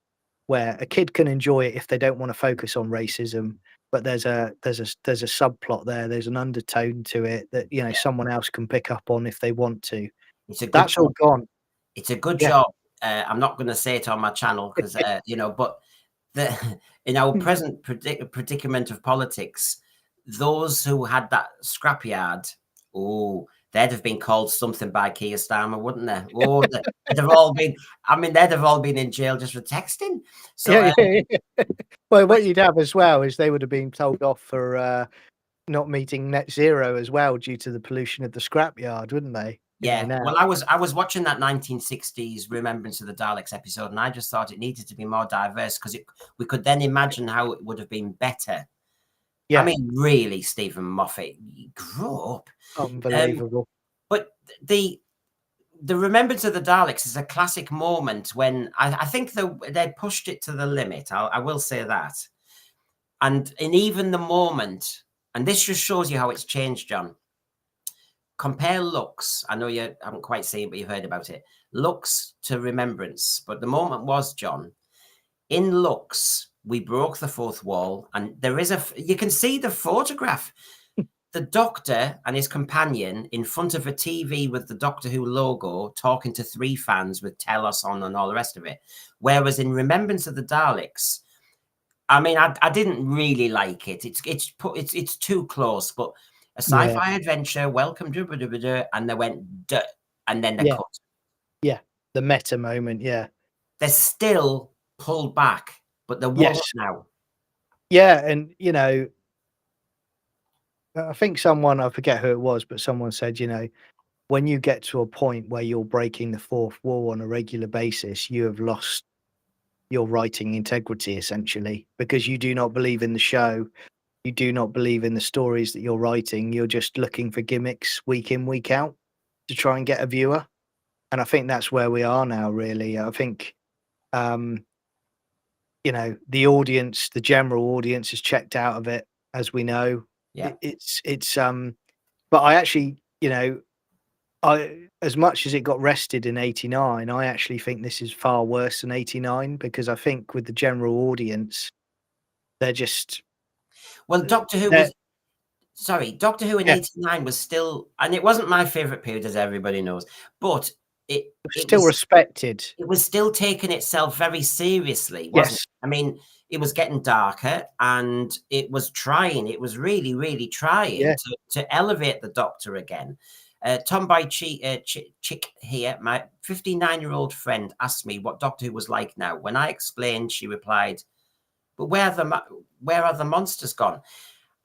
where a kid can enjoy it if they don't want to focus on racism, but there's a subplot there, there's an undertone to it that, yeah. someone else can pick up on if they want to. It's a good That's all job. gone. It's a good Yeah. job. I'm not going to say it on my channel because but in our present predicament of politics, those who had that scrapyard, they'd have been called something by Keir Starmer, wouldn't they? Oh, they'd have all been. I mean, they'd have all been in jail just for texting. So, Yeah. Well, but what you'd have as well is they would have been told off for not meeting net zero as well due to the pollution of the scrapyard, wouldn't they? yeah, Now. well, I was watching that 1960s Remembrance of the Daleks episode, and I just thought it needed to be more diverse because we could then imagine how it would have been better. Yeah. I mean, really, Stephen Moffat, you grew up. Unbelievable. But the Remembrance of the Daleks is a classic moment when I think they pushed it to the limit. I will say that. And in even the moment, and this just shows you how it's changed, John. Compare Lux. I know you haven't quite seen it, but you've heard about it. Lux to Remembrance. But the moment was, John, in Lux, we broke the fourth wall, and you can see the photograph. The Doctor and his companion in front of a TV with the Doctor Who logo talking to three fans with Telos on and all the rest of it. Whereas in Remembrance of the Daleks, I mean, I didn't really like it. It's too close, but a sci-fi adventure, welcome, and they went, duh, and then they cut. Yeah. The meta moment. Yeah. They're still pulled back, but there Yes. wasn't now. Yeah. And, I think I forget who it was, but someone said, when you get to a point where you're breaking the fourth wall on a regular basis, you have lost your writing integrity, essentially, because you do not believe in the show. You do not believe in the stories that you're writing. You're just looking for gimmicks week in, week out to try and get a viewer. And I think that's where we are now, really. I think, the audience, the general audience is checked out of it, as we know. Yeah. But I actually, as much as it got rested in '89, I actually think this is far worse than '89, because I think with the general audience, they're just Well, Doctor Who in yeah, '89 was still, and it wasn't my favorite period, as everybody knows, but it still respected. was still taking itself very seriously, wasn't Yes. it? I mean, it was getting darker, and it was trying. It was really, really trying to elevate the Doctor again. Tom by Chick here, my 59-year-old friend asked me what Doctor Who was like now. When I explained, she replied, "But where are the monsters gone?"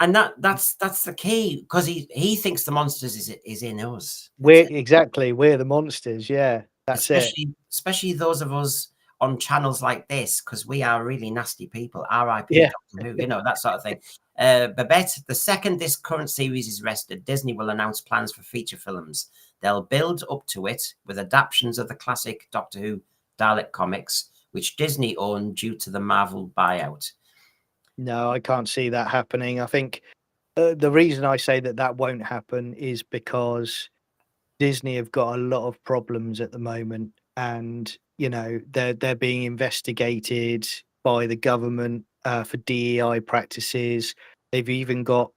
And that's the key, because he thinks the monsters is in us. We're the monsters. Yeah, that's it. Especially those of us on channels like this, because we are really nasty people. R.I.P. Yeah. Doctor Who, that sort of thing. Babette, the second this current series is rested, Disney will announce plans for feature films. They'll build up to it with adaptations of the classic Doctor Who Dalek comics, which Disney owned due to the Marvel buyout. No, I can't see that happening. I think the reason I say that won't happen is because Disney have got a lot of problems at the moment, and they're being investigated by the government for DEI practices. They've even got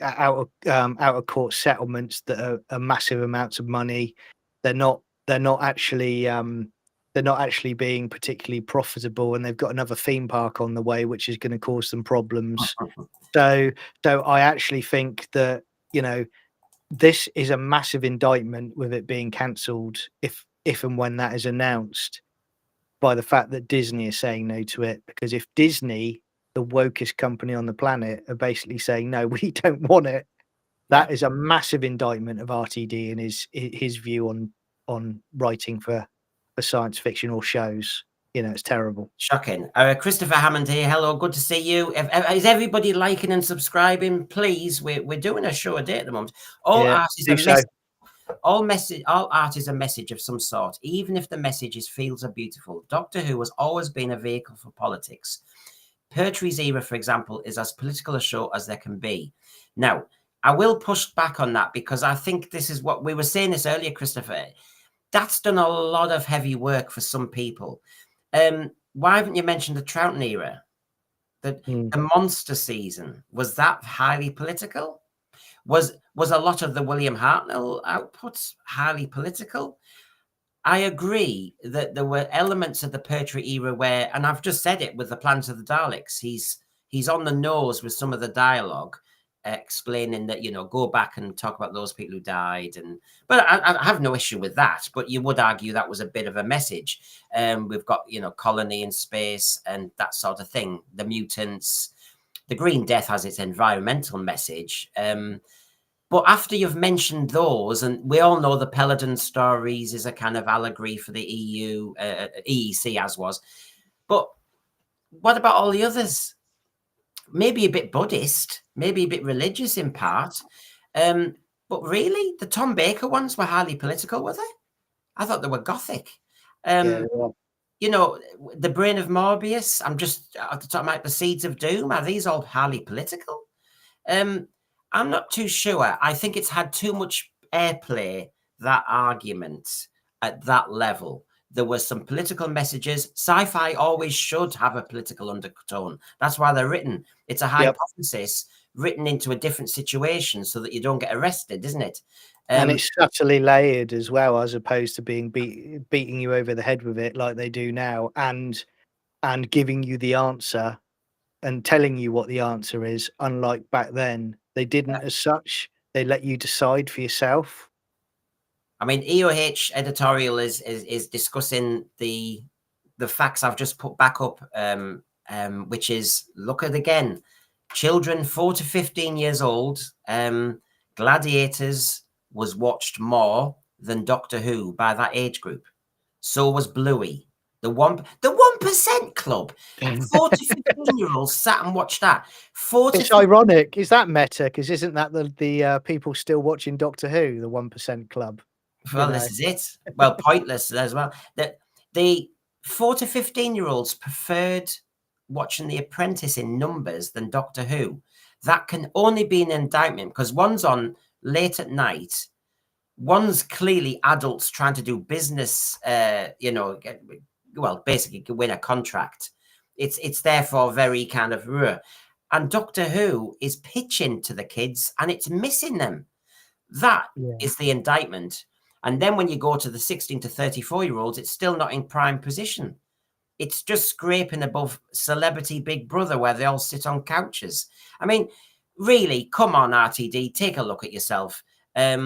out of court settlements that are massive amounts of money. They're not actually being particularly profitable, and they've got another theme park on the way, which is going to cause them problems. So I actually think that this is a massive indictment with it being cancelled if and when that is announced, by the fact that Disney is saying no to it. Because if Disney, the wokest company on the planet, are basically saying no, we don't want it, that is a massive indictment of RTD and his view on writing for science fiction or shows. It's terrible. Shocking. Christopher Hammond here. Hello, good to see you. Is everybody liking and subscribing? Please, we're doing a show a day at the moment. All art is a message. All art is a message of some sort, even if the message is fields are beautiful. Doctor Who has always been a vehicle for politics. Pertwee's era, for example, is as political a show as there can be. Now, I will push back on that because I think this is what we were saying this earlier, Christopher. That's done a lot of heavy work for some people. Why haven't you mentioned the Troughton era? The Monster season, was that highly political? Was a lot of the William Hartnell outputs highly political? I agree that there were elements of the Pertwee era where, and I've just said it with the Plans of the Daleks, he's on the nose with some of the dialogue, explaining that, go back and talk about those people who died. But I have no issue with that. But you would argue that was a bit of a message. We've got, colony in space and that sort of thing. The mutants, the Green Death has its environmental message. But after you've mentioned those, and we all know the Peladon stories is a kind of allegory for the EEC, as was. But what about all the others? Maybe a bit Buddhist, maybe a bit religious in part. But really, the Tom Baker ones were highly political, were they? I thought they were gothic. The Brain of Morbius, I'm just at the top of my, the Seeds of Doom, are these all highly political? I'm not too sure. I think it's had too much airplay, that argument, at that level. There were some political messages. Sci-fi always should have a political undertone. That's why they're written. It's a hypothesis written into a different situation so that you don't get arrested, isn't it? And it's subtly layered as well, as opposed to being beating you over the head with it like they do now, and giving you the answer and telling you what the answer is. Unlike back then, they didn't as such. They let you decide for yourself. I mean, EOH editorial is discussing the facts I've just put back up, which is, look at again, children 4 to 15 years old, Gladiators was watched more than Doctor Who by that age group. So was Bluey. The 1% Club. 4 to 15-year-olds sat and watched that. It's ironic. Is that meta? Because isn't that the people still watching Doctor Who, the 1% Club? Well, this is it. Well, pointless as well. The 4 to 15-year-olds preferred watching The Apprentice in numbers than Doctor Who. That can only be an indictment because one's on late at night. One's clearly adults trying to do business, basically win a contract. It's therefore very kind of and Doctor Who is pitching to the kids and it's missing them. That is the indictment. And then when you go to the 16 to 34-year-olds, it's still not in prime position. It's just scraping above Celebrity Big Brother where they all sit on couches. I mean, really, come on, RTD, take a look at yourself. I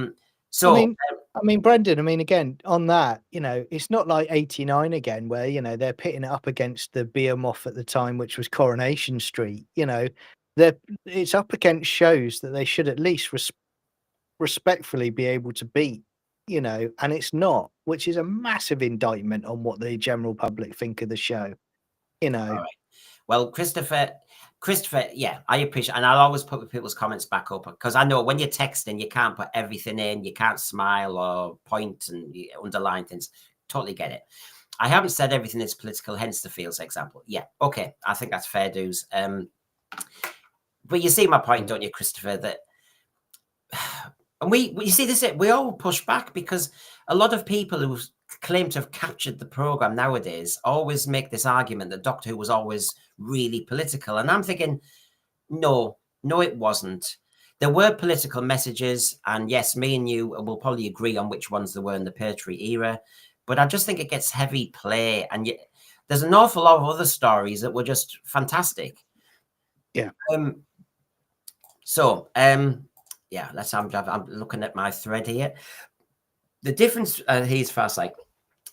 mean, Brendan, again, on that, it's not like 89 again, where, they're pitting it up against the behemoth at the time, which was Coronation Street. It's up against shows that they should at least respectfully be able to beat, and it's not, which is a massive indictment on what the general public think of the show, All right. Well, Christopher Christopher, yeah, I appreciate, and I'll always put people's comments back up because I know when you're texting, you can't put everything in, you can't smile or point and underline things. Totally get it. I haven't said everything is political, hence the Fields example. Yeah, okay, I think that's fair dues. But you see my point, don't you, Christopher? That and you see this, we all push back because a lot of people who claim to have captured the program nowadays always make this argument that Doctor Who was always really political, and I'm thinking, no, it wasn't. There were political messages, and yes, me and you will probably agree on which ones there were in the Pertwee era, but I just think it gets heavy play, and there's an awful lot of other stories that were just fantastic. Yeah. Yeah, I'm looking at my thread here. The difference, here's fast like,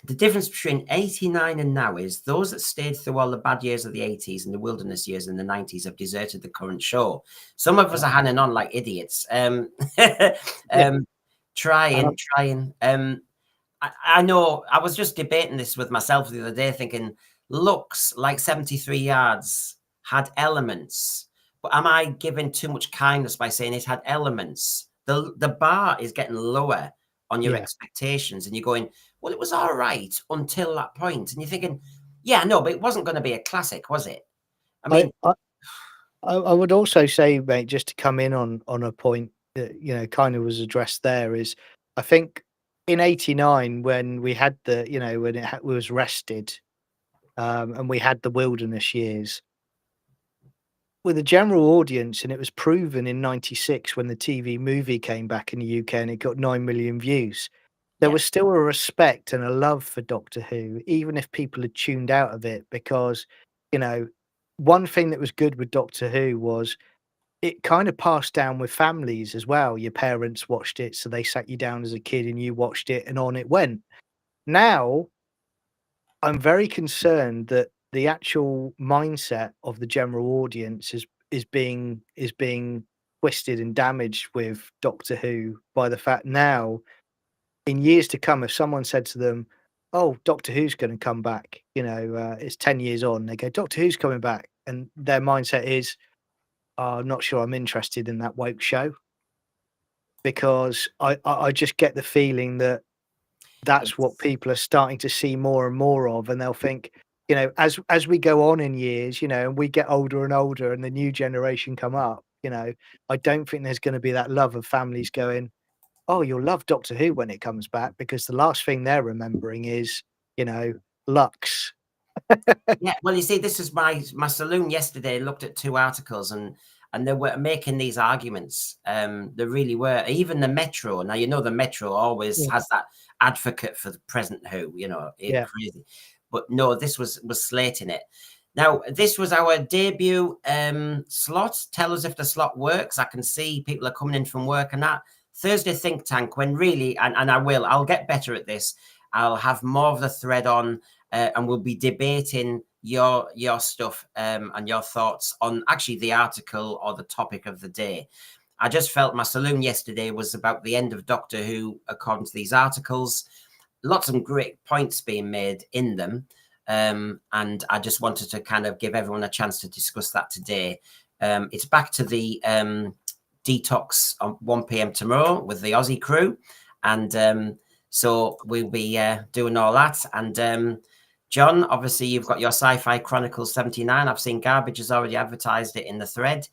the difference between 89 and now is those that stayed through all the bad years of the 80s and the wilderness years in the 90s have deserted the current show. Some of us are hanging on like idiots. Trying. I know I was just debating this with myself the other day, thinking looks like 73 yards had elements, but am I giving too much kindness by saying it had elements? The bar is getting lower on your expectations, and you're going, well, it was all right until that point, and you're thinking, yeah, no, but it wasn't going to be a classic, was it? I mean, I would also say, mate, just to come in on a point that kind of was addressed there, is I think in '89 when we had the when it was rested, and we had the wilderness years with a general audience, and it was proven in '96 when the TV movie came back in the UK and it got 9 million views. There was still a respect and a love for Doctor Who, even if people had tuned out of it, because, one thing that was good with Doctor Who was it kind of passed down with families as well. Your parents watched it, so they sat you down as a kid and you watched it, and on it went. Now, I'm very concerned that the actual mindset of the general audience is being twisted and damaged with Doctor Who by the fact now, in years to come, if someone said to them, "Oh, Doctor Who's going to come back," it's 10 years on, they go, "Doctor Who's coming back," and their mindset is, "Oh, I'm not sure I'm interested in that woke show," because I just get the feeling that that's what people are starting to see more and more of, and they'll think, as we go on in years, and we get older and older, and the new generation come up, I don't think there's going to be that love of families going, "Oh, you'll love Doctor Who when it comes back," because the last thing they're remembering is, Lux. Yeah, well, you see, this is my saloon yesterday. Looked at 2 articles, and they were making these arguments. They really were. Even the Metro. Now, the Metro always has that advocate for the present Who. It's crazy. But no, this was slating it. Now, this was our debut slot. Tell us if the slot works. I can see people are coming in from work and that. Thursday Think Tank, when really, and I'll get better at this. I'll have more of the thread on, and we'll be debating your stuff and your thoughts on actually the article or the topic of the day. I just felt my saloon yesterday was about the end of Doctor Who, according to these articles. Lots of great points being made in them. And I just wanted to kind of give everyone a chance to discuss that today. It's back to the detox on 1 p.m. tomorrow with the Aussie crew. And so we'll be doing all that. And John, obviously, you've got your Sci-Fi Chronicles 79. I've seen Garbage has already advertised it in the thread.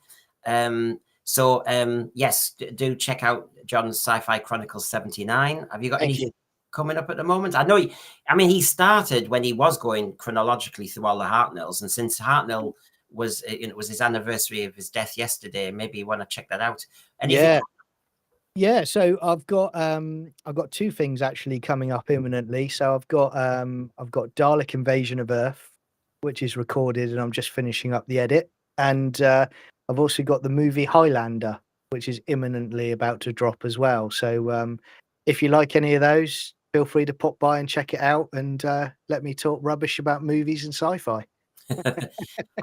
Yes, do check out John's Sci-Fi Chronicles 79. Have you got anything coming up at the moment? I know, he started when he was going chronologically through all the Hartnells, and since Hartnell was, it was his anniversary of his death yesterday, maybe you want to check that out. Anything? Yeah, so I've got 2 things actually coming up imminently. So I've got Dalek Invasion of Earth, which is recorded, and I'm just finishing up the edit. And I've also got the movie Highlander, which is imminently about to drop as well. So if you like any of those, feel free to pop by and check it out, and let me talk rubbish about movies and sci-fi.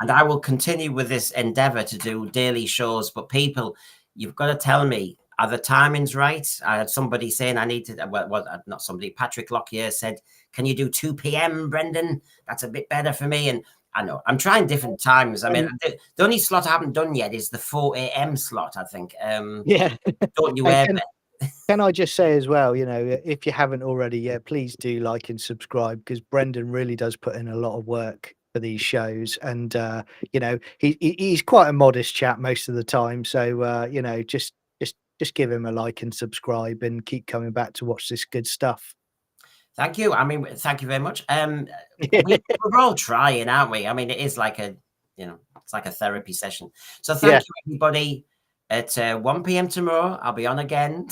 And I will continue with this endeavor to do daily shows, but people, you've got to tell me, are the timings right? I had somebody saying I need to, well, not somebody, Patrick Lockyer said, can you do 2 p.m., Brendan? That's a bit better for me. And I know. I'm trying different times. I mean, the only slot I haven't done yet is the 4 a.m. slot, I think. Yeah. Don't you ever? Can I just say as well, you know, if you haven't already yet, please do like and subscribe, because Brendan really does put in a lot of work for these shows, and you know, he's quite a modest chap most of the time. So you know, just give him a like and subscribe, and keep coming back to watch this good stuff. Thank you. I mean, thank you very much. We're all trying, aren't we? I mean, it is like a, you know, it's like a therapy session. So thank you, everybody. At 1 p.m. tomorrow, I'll be on again.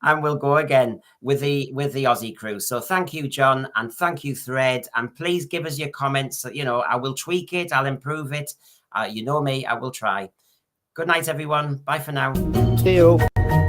And we'll go again with the Aussie crew. So thank you, John, and thank you, Thread. And please give us your comments. You know, I will tweak it, I'll improve it. You know me, I will try. Good night, everyone. Bye for now. See you all.